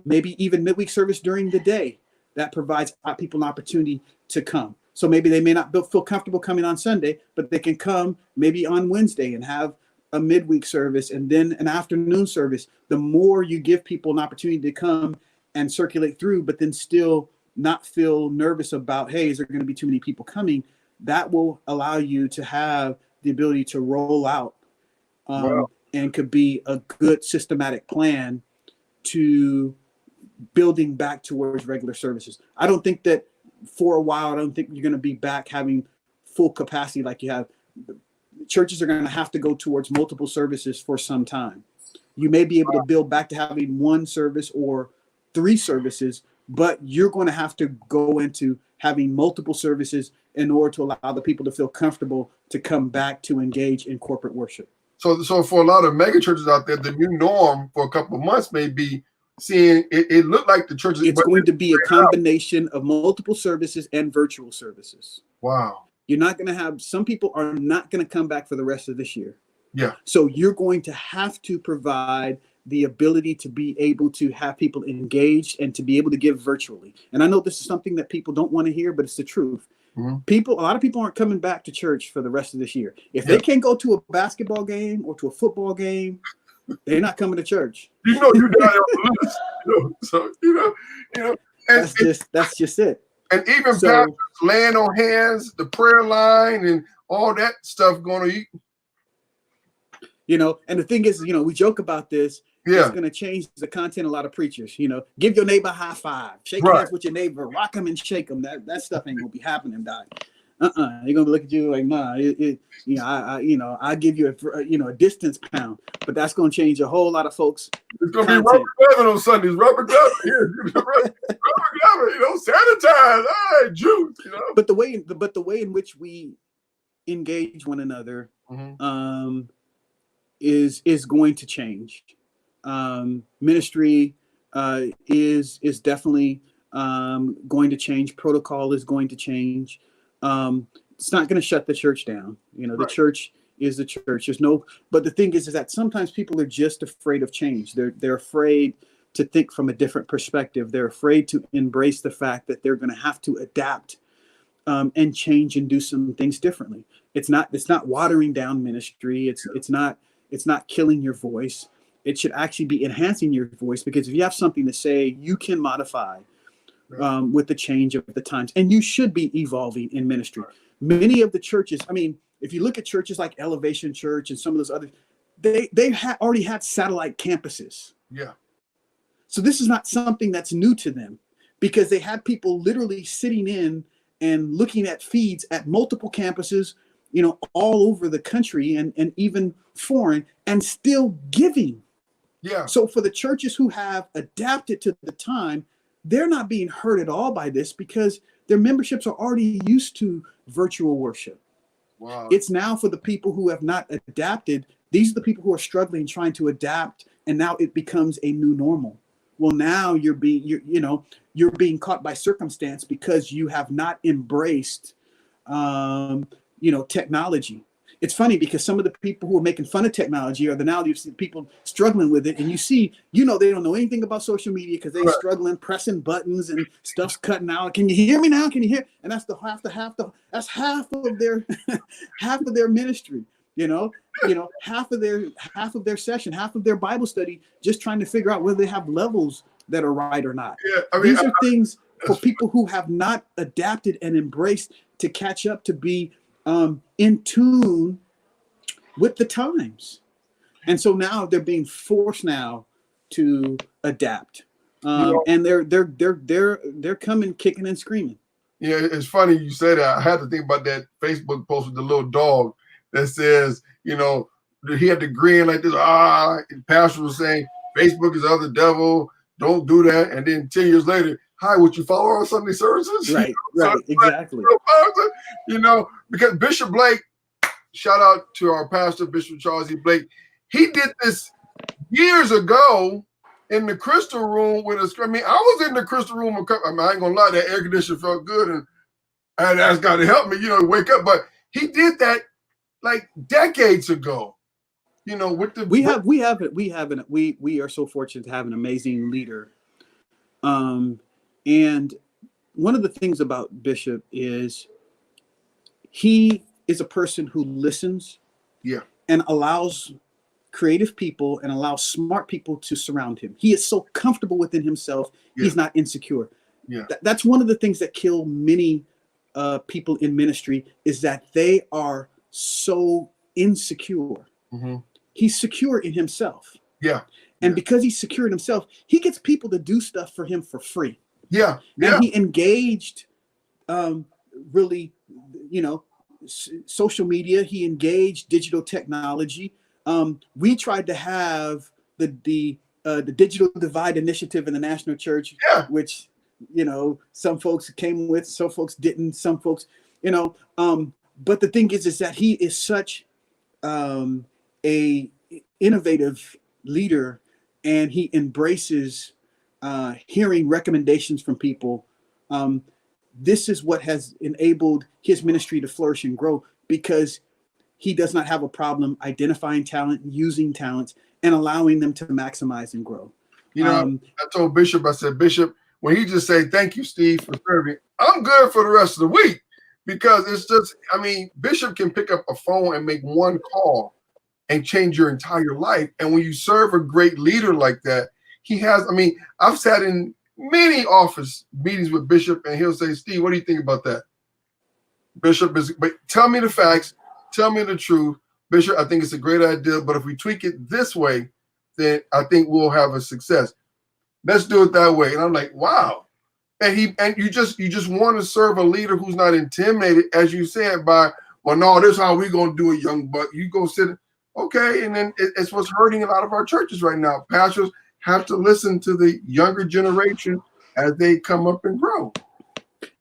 maybe even midweek service during the day that provides people an opportunity to come. So maybe they may not feel comfortable coming on Sunday, but they can come maybe on Wednesday and have a midweek service and then an afternoon service. The more you give people an opportunity to come and circulate through, but then still not feel nervous about, hey, is there going to be too many people coming? That will allow you to have the ability to roll out and could be a good systematic plan to building back towards regular services. I don't think that for a while, I don't think you're going to be back having full capacity like you have. Churches are going to have to go towards multiple services for some time. You may be able to build back to having 1 service or 3 services, but you're going to have to go into having multiple services in order to allow the people to feel comfortable to come back to engage in corporate worship. So for a lot of mega churches out there, the new norm for a couple of months may be seeing it look like the churches. It's going to be a combination of multiple services and virtual services. Wow. You're not going to have, some people are not going to come back for the rest of this year. Yeah. So you're going to have to provide the ability to be able to have people engaged and to be able to give virtually. And I know this is something that people don't want to hear, but it's the truth. Mm-hmm. A lot of people aren't coming back to church for the rest of this year. If they can't go to a basketball game or to a football game, they're not coming to church. You down there on the list. So that's just it. And even pastors laying on hands, the prayer line, and all that stuff going to eat. And the thing is, we joke about this. Yeah. It's going to change the content of a lot of preachers. Give your neighbor a high five, shake hands with your neighbor, rock them and shake them. That stuff ain't going to be happening, Doc. They're gonna look at you like, nah. I give you a distance pound, but that's gonna change a whole lot of folks. It's gonna be rubber gloving on Sundays. Rubber gloving here, rubber gloving. Sanitize. All right, juice. But the way in which we engage one another, is going to change. Ministry is definitely going to change. Protocol is going to change. It's not going to shut the church down. The church is the church. But the thing is that sometimes people are just afraid of change. They're afraid to think from a different perspective. They're afraid to embrace the fact that they're going to have to adapt and change and do some things differently. It's not watering down ministry. It's not killing your voice. It should actually be enhancing your voice, because if you have something to say, you can modify with the change of the times, and you should be evolving in ministry. Many of the churches, if you look at churches like Elevation Church and some of those others, they already had satellite campuses. Yeah. So this is not something that's new to them, because they had people literally sitting in and looking at feeds at multiple campuses, all over the country and even foreign, and still giving. Yeah. So for the churches who have adapted to the time, they're not being hurt at all by this, because their memberships are already used to virtual worship. Wow. It's now for the people who have not adapted. These are the people who are struggling, trying to adapt, and now it becomes a new normal. Well, now you're being caught by circumstance because you have not embraced, technology. It's funny because some of the people who are making fun of technology are now you see people struggling with it, and you see, they don't know anything about social media because they're struggling, pressing buttons and stuff's cutting out. Can you hear me now? Can you hear? And that's that's half of their half of their ministry. Half of their session, half of their Bible study, just trying to figure out whether they have levels that are right or not. Yeah, these are things for people who have not adapted and embraced to catch up, to be in tune with the times. And so now they're being forced now to adapt. And they're coming kicking and screaming. Yeah, it's funny you say that. I had to think about that Facebook post with the little dog that says, he had to grin like this. And pastor was saying, Facebook is of the devil. Don't do that. And then 10 years later, hi, would you follow our Sunday services? Right, exactly. Because Bishop Blake, shout out to our pastor, Bishop Charles E. Blake, he did this years ago in the crystal room with us. I was in the crystal room. I ain't gonna lie, that air conditioner felt good, and that's got to help me, wake up. But he did that like decades ago. With the we are so fortunate to have an amazing leader. And one of the things about Bishop is he is a person who listens, and allows creative people and allows smart people to surround him. He is so comfortable within himself. Yeah. He's not insecure. Yeah. That's one of the things that kill many people in ministry, is that they are so insecure. Mm-hmm. He's secure in himself. Yeah. And because he's secure in himself, he gets people to do stuff for him for free. Yeah. And he engaged really, social media. He engaged digital technology. We tried to have the Digital Divide Initiative in the National Church, which, some folks came with, some folks didn't, some folks, but the thing is that he is such a innovative leader, and he embraces hearing recommendations from people. This is what has enabled his ministry to flourish and grow, because he does not have a problem identifying talent, using talents, and allowing them to maximize and grow. I told Bishop, I said, Bishop, when he just say, thank you, Steve, for serving, I'm good for the rest of the week, because it's just, Bishop can pick up a phone and make one call and change your entire life. And when you serve a great leader like that, he has, I've sat in many office meetings with Bishop, and he'll say, Steve, what do you think about that? Bishop but tell me the facts, tell me the truth. Bishop, I think it's a great idea, but if we tweak it this way, then I think we'll have a success. Let's do it that way. And I'm like, wow, and you just want to serve a leader who's not intimidated, as you said, by, well, no, this is how we're gonna do it, young buck. You go sit, okay, and then it's what's hurting a lot of our churches right now. Pastors have to listen to the younger generation as they come up and grow.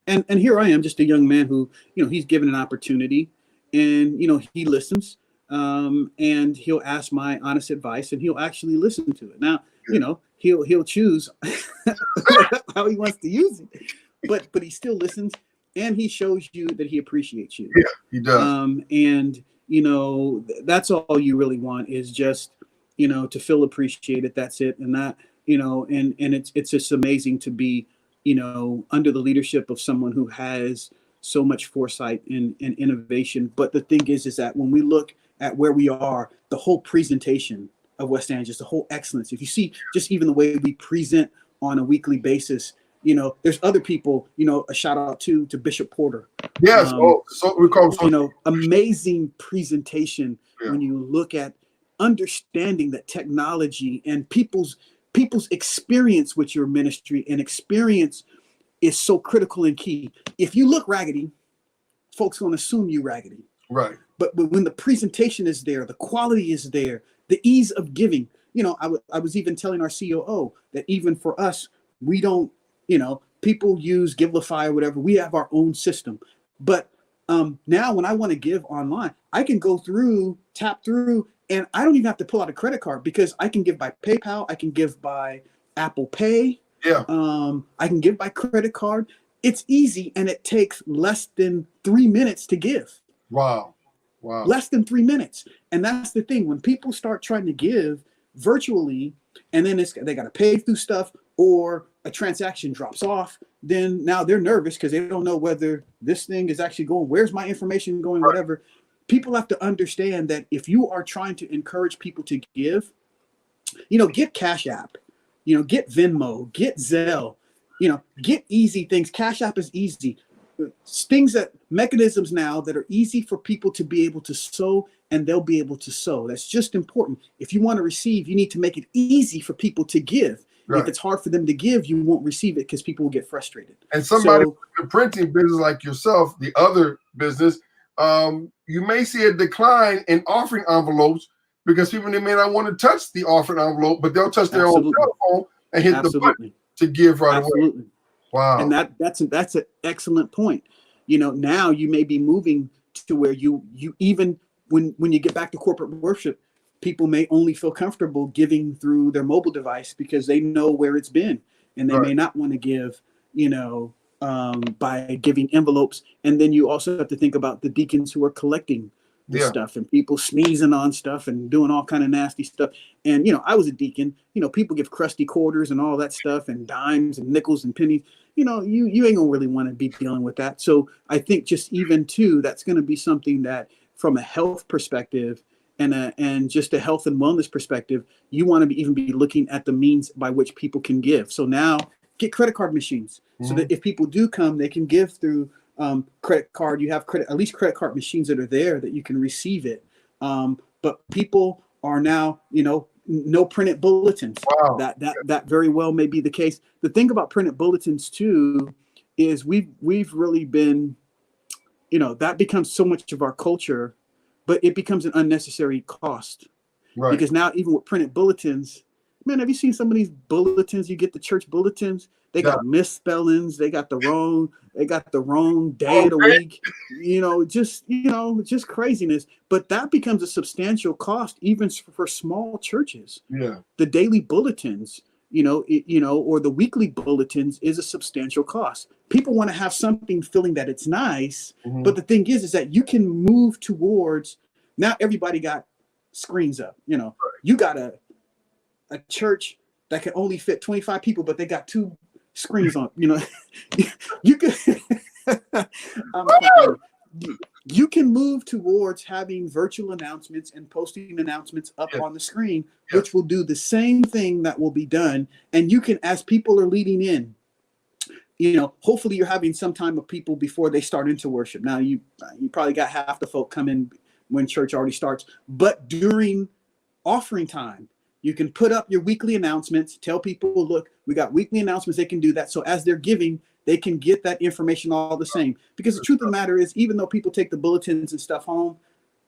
And here I am, just a young man who, he's given an opportunity, and he listens, and he'll ask my honest advice, and he'll actually listen to it. Now, he'll choose how he wants to use it, but he still listens, and he shows you that he appreciates you. Yeah, he does. And that's all you really want, is just to feel appreciated. That's it. And that and it's just amazing to be under the leadership of someone who has so much foresight and innovation. But the thing is that when we look at where we are, the whole presentation of West Angeles, the whole excellence, if you see just even the way we present on a weekly basis, there's other people, a shout out to Bishop Porter. Yes. So we call amazing presentation. Yeah. When you look at understanding that technology and people's experience with your ministry and experience is so critical and key. If you look raggedy, folks going to assume you raggedy. Right. But when the presentation is there, the quality is there, the ease of giving, I was even telling our COO that even for us, we don't, people use Givelify or whatever. We have our own system. But now when I want to give online, I can go through, tap through, and I don't even have to pull out a credit card, because I can give by PayPal. I can give by Apple Pay. Yeah. I can give by credit card. It's easy, and it takes less than 3 minutes to give. Wow. Wow. Less than 3 minutes. And that's the thing. When people start trying to give virtually, and then they got to pay through stuff, or a transaction drops off, then now they're nervous because they don't know whether this thing is actually going, where's my information going, right. Whatever. People have to understand that if you are trying to encourage people to give, get Cash App, get Venmo, get Zelle, get easy things. Cash App is easy. Mechanisms now that are easy for people to be able to sow, and they'll be able to sow. That's just important. If you want to receive, you need to make it easy for people to give. Right. If it's hard for them to give, you won't receive it because people will get frustrated. And somebody in the printing business like yourself, the other business, you may see a decline in offering envelopes because people, they may not want to touch the offering envelope, but they'll touch their own telephone and hit the button to give right away. Wow. And that's an excellent point. Now you may be moving to where you even when you get back to corporate worship, people may only feel comfortable giving through their mobile device because they know where it's been, and they may not want to give, by giving envelopes. And then you also have to think about the deacons who are collecting this stuff, and people sneezing on stuff and doing all kind of nasty stuff. And, I was a deacon, people give crusty quarters and all that stuff, and dimes and nickels and pennies. You ain't gonna really want to be dealing with that. So I think just even too, that's going to be something that from a health perspective and just a health and wellness perspective, you want to even be looking at the means by which people can give. So now get credit card machines so that if people do come, they can give through credit card. You have at least credit card machines that are there that you can receive it. But people are now, no printed bulletins. Wow. That very well may be the case. The thing about printed bulletins too is we've really been, that becomes so much of our culture, but it becomes an unnecessary cost. Right. Because now even with printed bulletins, man, have you seen some of these bulletins? You get the church bulletins. They got misspellings. They got the wrong day of the week. Just craziness. But that becomes a substantial cost, even for small churches. Yeah. The daily bulletins, or the weekly bulletins is a substantial cost. People want to have something feeling that it's nice, but the thing is that you can move towards, now everybody got screens up. You got a church that can only fit 25 people, but they got 2 screens on. You can you can move towards having virtual announcements and posting announcements up on the screen, which will do the same thing that will be done. And you can, as people are leading in, hopefully you're having some time of people before they start into worship. Now you probably got half the folk come in when church already starts, but during offering time, You can put up your weekly announcements, tell people, look, we got weekly announcements. They can do that. So as they're giving, they can get that information all the same. Because the truth of the matter is, even though people take the bulletins and stuff home,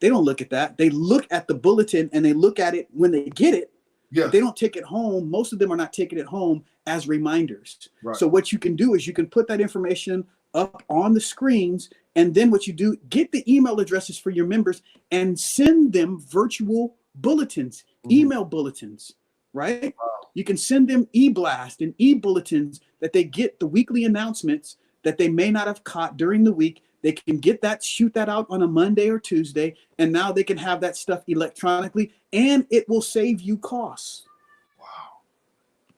they don't look at that. They look at the bulletin and they look at it when they get it. Yeah. But they don't take it home. Most of them are not taking it home as reminders. Right. So what you can do is you can put that information up on the screens. And then what you do, get the email addresses for your members and send them virtual bulletins, email bulletins, right? Wow. You can send them e-blast and e-bulletins that they get the weekly announcements that they may not have caught during the week. They can get that, shoot that out on a Monday or Tuesday, and now they can have that stuff electronically, and it will save you costs. Wow.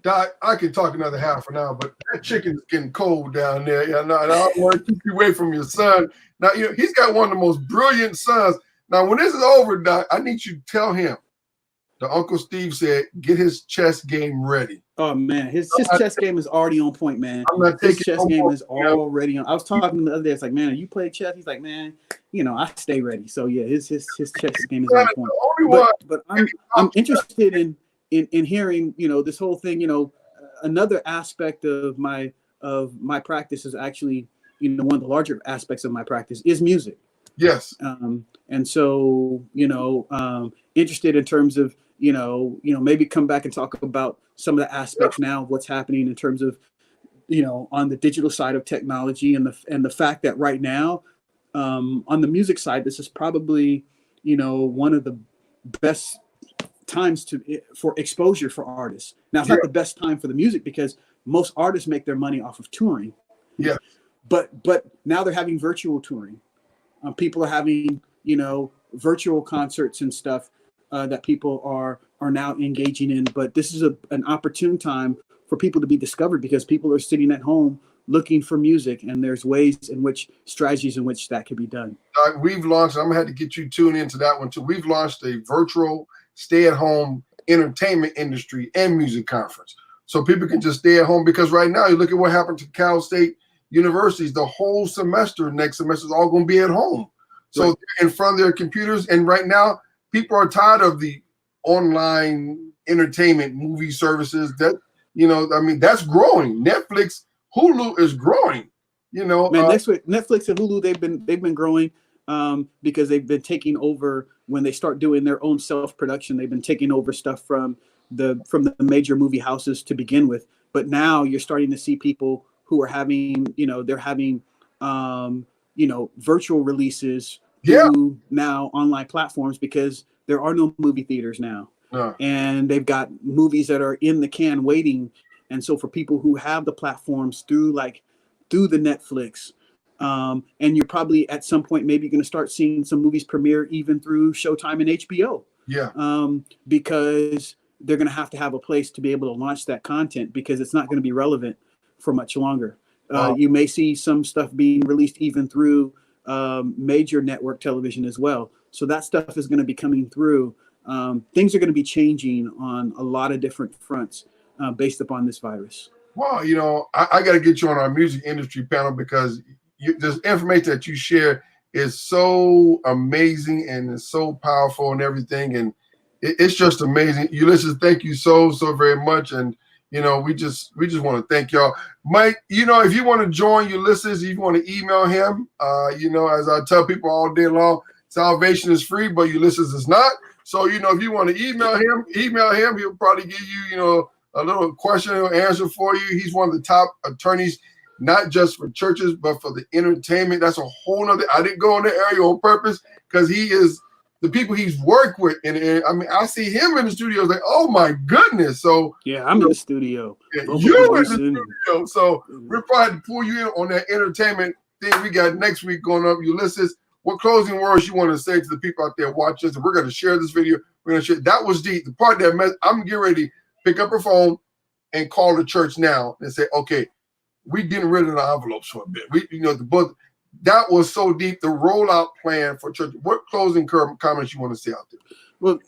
Doc, I could talk another half an hour, but that chicken's getting cold down there. Yeah, and I don't want to keep you away from your son. Now, he's got one of the most brilliant sons. Now, when this is over, Doc, I need you to tell him that Uncle Steve said, get his chess game ready. Oh, man, his chess game is already on point, man. His chess game is already on. I was talking to him the other day. It's like, man, you play chess? He's like, man, I stay ready. So, yeah, his chess game is on point. But I'm interested in hearing, this whole thing, another aspect of my practice is actually, one of the larger aspects of my practice is music. Yes. And so, interested in terms of, maybe come back and talk about some of the aspects now of what's happening in terms of, on the digital side of technology and the fact that right now, on the music side, this is probably, one of the best times for exposure for artists. Now, it's not the best time for the music because most artists make their money off of touring. Yeah. But now they're having virtual touring. People are having, virtual concerts and stuff that people are now engaging in. But this is an opportune time for people to be discovered because people are sitting at home looking for music, and there's strategies in which that can be done. We've launched, I'm going to have to get you tuned into that one too. We've launched a virtual stay-at-home entertainment industry and music conference. So people can just stay at home because right now, you look at what happened to Cal State universities, the whole semester, next semester is all going to be at home. So right. They're in front of their computers. And right now, people are tired of the online entertainment movie services that, that's growing. Netflix, Hulu is growing, Man, Netflix and Hulu, they've been growing because they've been taking over when they start doing their own self-production. They've been taking over stuff from the major movie houses to begin with. But now you're starting to see people who are having, they're having, virtual releases through now online platforms because there are no movie theaters now. And they've got movies that are in the can waiting. And so for people who have the platforms through the Netflix, and you're probably at some point maybe going to start seeing some movies premiere even through Showtime and HBO. Yeah. Because they're going to have a place to be able to launch that content because it's not going to be relevant for much longer. You may see some stuff being released even through major network television as well. So that stuff is going to be coming through. Things are going to be changing on a lot of different fronts based upon this virus. Well, I got to get you on our music industry panel because this information that you share is so amazing and it's so powerful and everything. And it's just amazing. Uleses, thank you so very much. And we just want to thank y'all. Mike, if you want to join Uleses, if you want to email him, as I tell people all day long, salvation is free, but Uleses is not. So, if you want to email him, he'll probably give you, a little question or answer for you. He's one of the top attorneys, not just for churches, but for the entertainment. That's a whole nother, I didn't go in the area on purpose because he is the people he's worked with. And I see him in the studio. Like, oh my goodness. So yeah, I'm in the studio. Yeah, you're in the studio. So we're probably to pull you in on that entertainment thing we got next week going up. Uleses, what closing words you want to say to the people out there watching us? And we're going to share this video. We're going to share. That was the part that I'm getting ready to pick up her phone and call the church now and say, okay, we getting rid of the envelopes for a bit. The book. That was so deep. The rollout plan for church. What closing comments you want to say out there? Well,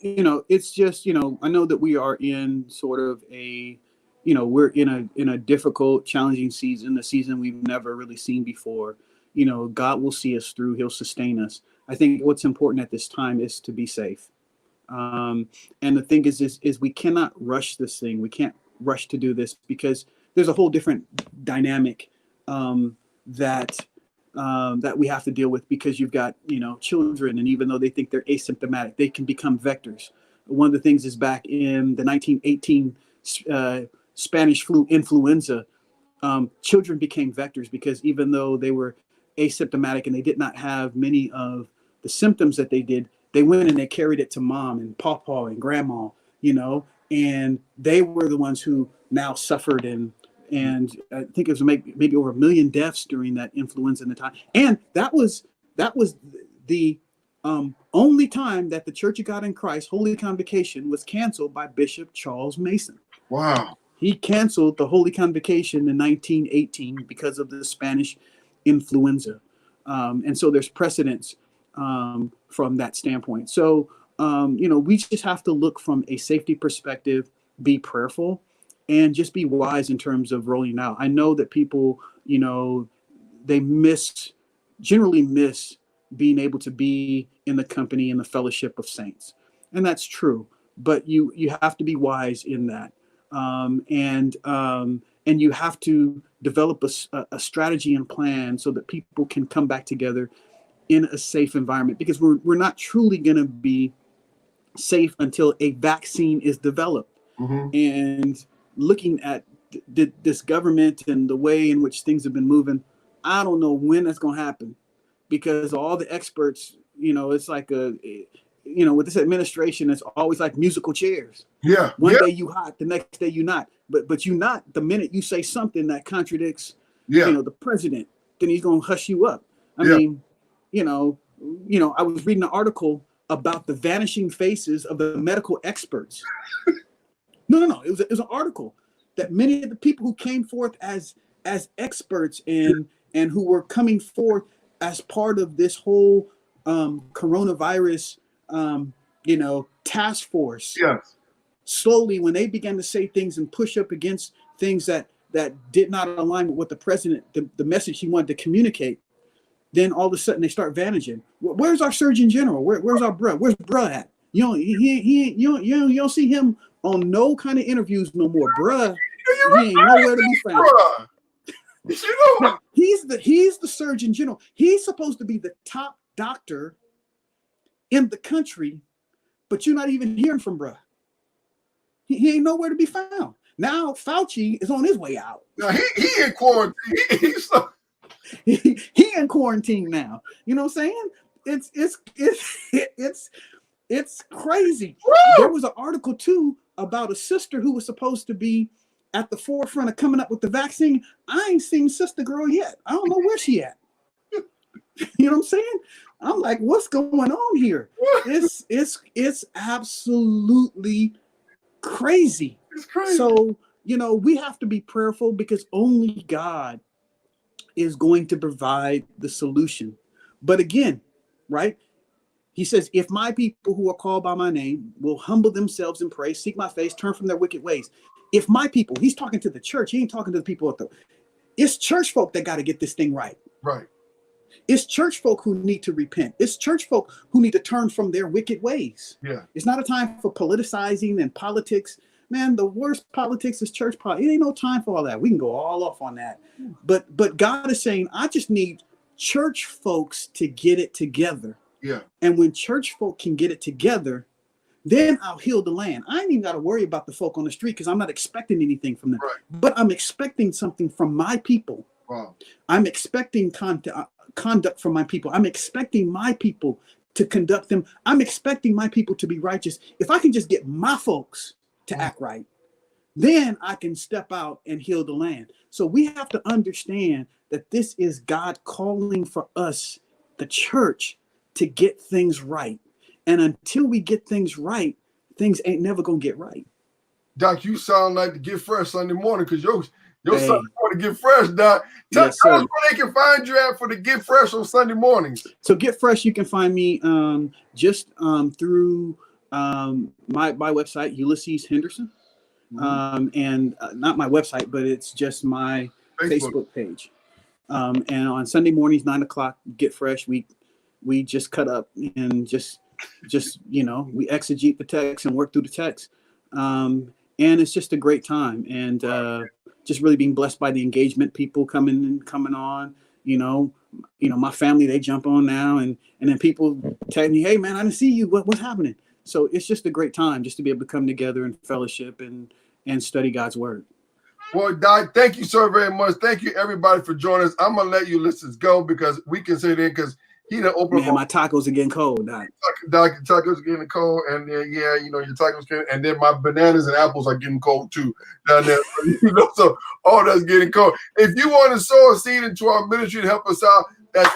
it's just, I know that we are in sort of we're in a difficult, challenging season, a season we've never really seen before. God will see us through. He'll sustain us. I think what's important at this time is to be safe. And the thing is we cannot rush this thing. We can't rush to do this because there's a whole different dynamic that we have to deal with, because you've got, children, and even though they think they're asymptomatic, they can become vectors. One of the things is back in the 1918 Spanish flu influenza, children became vectors because even though they were asymptomatic and they did not have many of the symptoms that they did, they went and they carried it to mom and pawpaw and grandma, and they were the ones who now suffered, and I think it was maybe over 1 million deaths during that influenza in the time. And that was the only time that the Church of God in Christ Holy Convocation was canceled by Bishop Charles Mason. Wow. He canceled the Holy Convocation in 1918 because of the Spanish influenza. And so there's precedence from that standpoint. So, we just have to look from a safety perspective, be prayerful, and just be wise in terms of rolling out. I know that people, they generally miss being able to be in the company and the fellowship of saints. And that's true, but you have to be wise in that. And you have to develop a strategy and plan so that people can come back together in a safe environment, because we're not truly going to be safe until a vaccine is developed. Mm-hmm. And looking at this government and the way in which things have been moving, I don't know when that's going to happen, because all the experts, it's like with this administration, it's always like musical chairs. Yeah. One day you hot, the next day you not. But you not the minute you say something that contradicts, the president, then he's going to hush you up. I mean, I was reading an article about the vanishing faces of the medical experts. No. It was an article that many of the people who came forth as experts and who were coming forth as part of this whole coronavirus, task force. Yes. Slowly, when they began to say things and push up against things that did not align with what the president, the message he wanted to communicate, then all of a sudden they start vanishing. Where's our Surgeon General? Where's our bruh? Where's bruh at? You don't see him on no kind of interviews no more. Bruh, he ain't nowhere to be found. Now, he's the Surgeon General. He's supposed to be the top doctor in the country, but you're not even hearing from bruh. He ain't nowhere to be found. Now Fauci is on his way out. Now he in quarantine. He in quarantine now. You know what I'm saying? It's crazy. Woo! There was an article too about a sister who was supposed to be at the forefront of coming up with the vaccine. I ain't seen Sister Girl yet. I don't know where she at. You know what I'm saying? I'm like, what's going on here? It's absolutely crazy. It's crazy. So, we have to be prayerful, because only God is going to provide the solution. But again, right? He says, if my people who are called by my name will humble themselves and pray, seek my face, turn from their wicked ways. If my people, he's talking to the church. He ain't talking to the people it's church folk that got to get this thing right. Right. It's church folk who need to repent. It's church folk who need to turn from their wicked ways. Yeah. It's not a time for politicizing and politics. Man, the worst politics is church politics. It ain't no time for all that. We can go all off on that. But God is saying, I just need church folks to get it together. Yeah. And when church folk can get it together, then I'll heal the land. I ain't even got to worry about the folk on the street, because I'm not expecting anything from them. Right. But I'm expecting something from my people. Wow. I'm expecting conduct from my people. I'm expecting my people to conduct them. I'm expecting my people to be righteous. If I can just get my folks to act right, then I can step out and heal the land. So we have to understand that this is God calling for us, the church, to get things right. And until we get things right, things ain't never gonna get right. Doc, you sound like the Get Fresh Sunday morning, because your Sunday morning Get Fresh, Doc. Tell us where they can find you at for the Get Fresh on Sunday mornings. So Get Fresh, you can find me just through my website, Uleses Henderson. And not my website, but it's just my Facebook page. And on Sunday mornings, 9 o'clock, Get Fresh, we just cut up and just just, we exegete the text and work through the text. And it's just a great time. And just really being blessed by the engagement, people coming on, my family, they jump on now. And then people tell me, hey, man, I didn't see you. What's happening? So it's just a great time just to be able to come together and fellowship and study God's word. Well, Doc, thank you so very much. Thank you, everybody, for joining us. I'm going to let you listeners go because we can sit in because he done opened up. Man, my tacos are getting cold, Doc. Doc, your tacos are getting cold. And then, your tacos getting, and then my bananas and apples are getting cold too down there. So all that's getting cold. If you want to sow a seed into our ministry to help us out, that's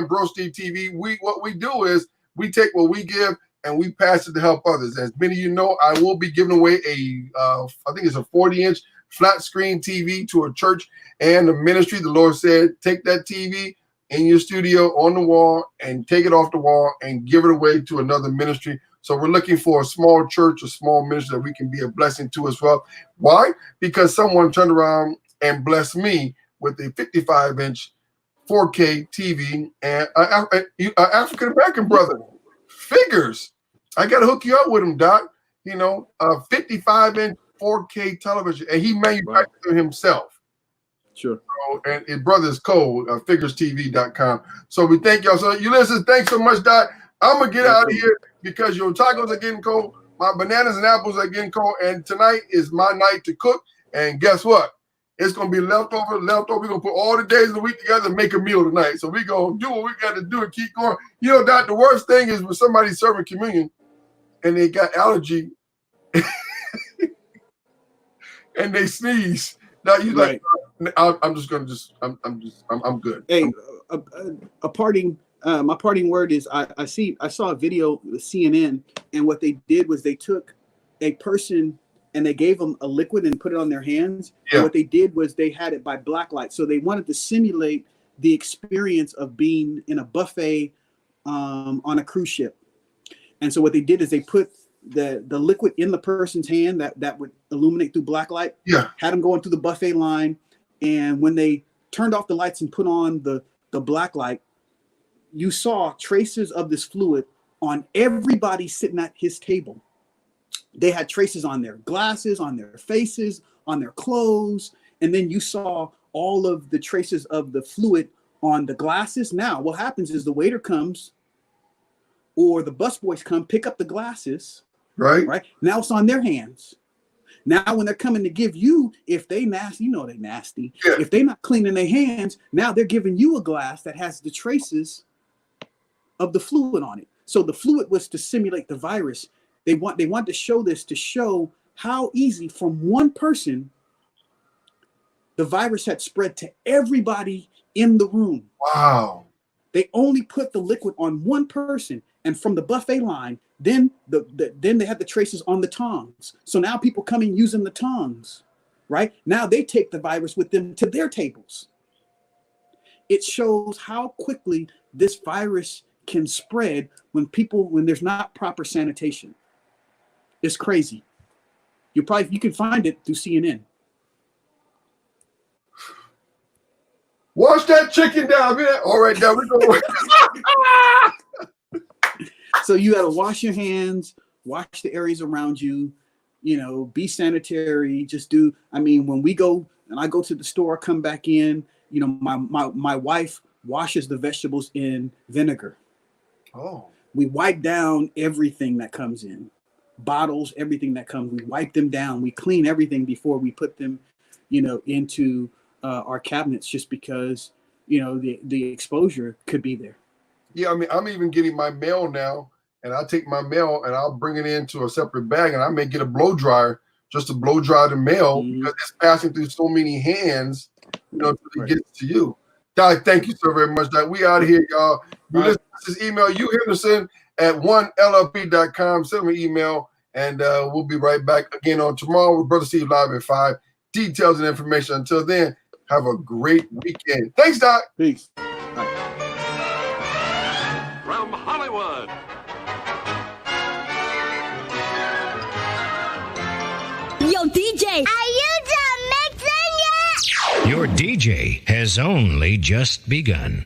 $Bro Steve TV. What we do is we take what we give and we pass it to help others. As many of you know, I will be giving away I think it's a 40-inch flat screen TV to a church and a ministry. The Lord said, take that TV in your studio on the wall and take it off the wall and give it away to another ministry. So we're looking for a small church, a small ministry that we can be a blessing to as well. Why? Because someone turned around and blessed me with a 55-inch 4K TV and an African-American brother. Figures. I got to hook you up with him, Doc. A 55-inch 4K television, and he manufactured it himself. Sure. And his brother's code, figurestv.com. So we thank y'all. So Uleses, thanks so much, Doc. I'm going to get out of here because your tacos are getting cold. My bananas and apples are getting cold. And tonight is my night to cook. And guess what? It's going to be leftover. We're going to put all the days of the week together and make a meal tonight. So we're going to do what we got to do and keep going. Doc, the worst thing is when somebody's serving communion and they got allergy and they sneeze. Now you right. I'm just going to I'm good. Hey, my parting word is I saw a video with CNN, and what they did was they took a person and they gave them a liquid and put it on their hands. Yeah. And what they did was they had it by black light. So they wanted to simulate the experience of being in a buffet on a cruise ship. And so what they did is they put the liquid in the person's hand that would illuminate through black light. Yeah. Had them going through the buffet line. And when they turned off the lights and put on the black light, you saw traces of this fluid on everybody sitting at his table. They had traces on their glasses, on their faces, on their clothes. And then you saw all of the traces of the fluid on the glasses. Now, what happens is the waiter comes or the busboys come, pick up the glasses. Right. Now it's on their hands. Now, when they're coming to give you, if they nasty, they nasty. Yeah. If they're not cleaning their hands, now they're giving you a glass that has the traces of the fluid on it. So the fluid was to simulate the virus. They want to show this to show how easy from one person the virus had spread to everybody in the room. Wow. They only put the liquid on one person, and from the buffet line, then they had the traces on the tongs. So now people coming using the tongs, right? Now they take the virus with them to their tables. It shows how quickly this virus can spread when there's not proper sanitation. It's crazy. You can find it through CNN. Wash that chicken down, man. All right, now we're going. So you got to wash your hands, wash the areas around you, be sanitary. When we go and I go to the store, come back in, my wife washes the vegetables in vinegar. Oh. We wipe down everything that comes in. Bottles, everything that comes, we wipe them down. We clean everything before we put them, into our cabinets, just because, the exposure could be there. Yeah, I'm even getting my mail now, and I take my mail and I'll bring it into a separate bag, and I may get a blow dryer just to blow dry the mail because it's passing through so many hands, until it gets to you. Doc, thank you so very much, Doc. We out of here, y'all. This is email Henderson@1LLP.com. Send me an email, and we'll be right back again on tomorrow with Brother Steve live at 5. Details and information. Until then, have a great weekend. Thanks, Doc. Peace. From Hollywood. Yo, DJ. Are you done mixing yet? Your DJ has only just begun.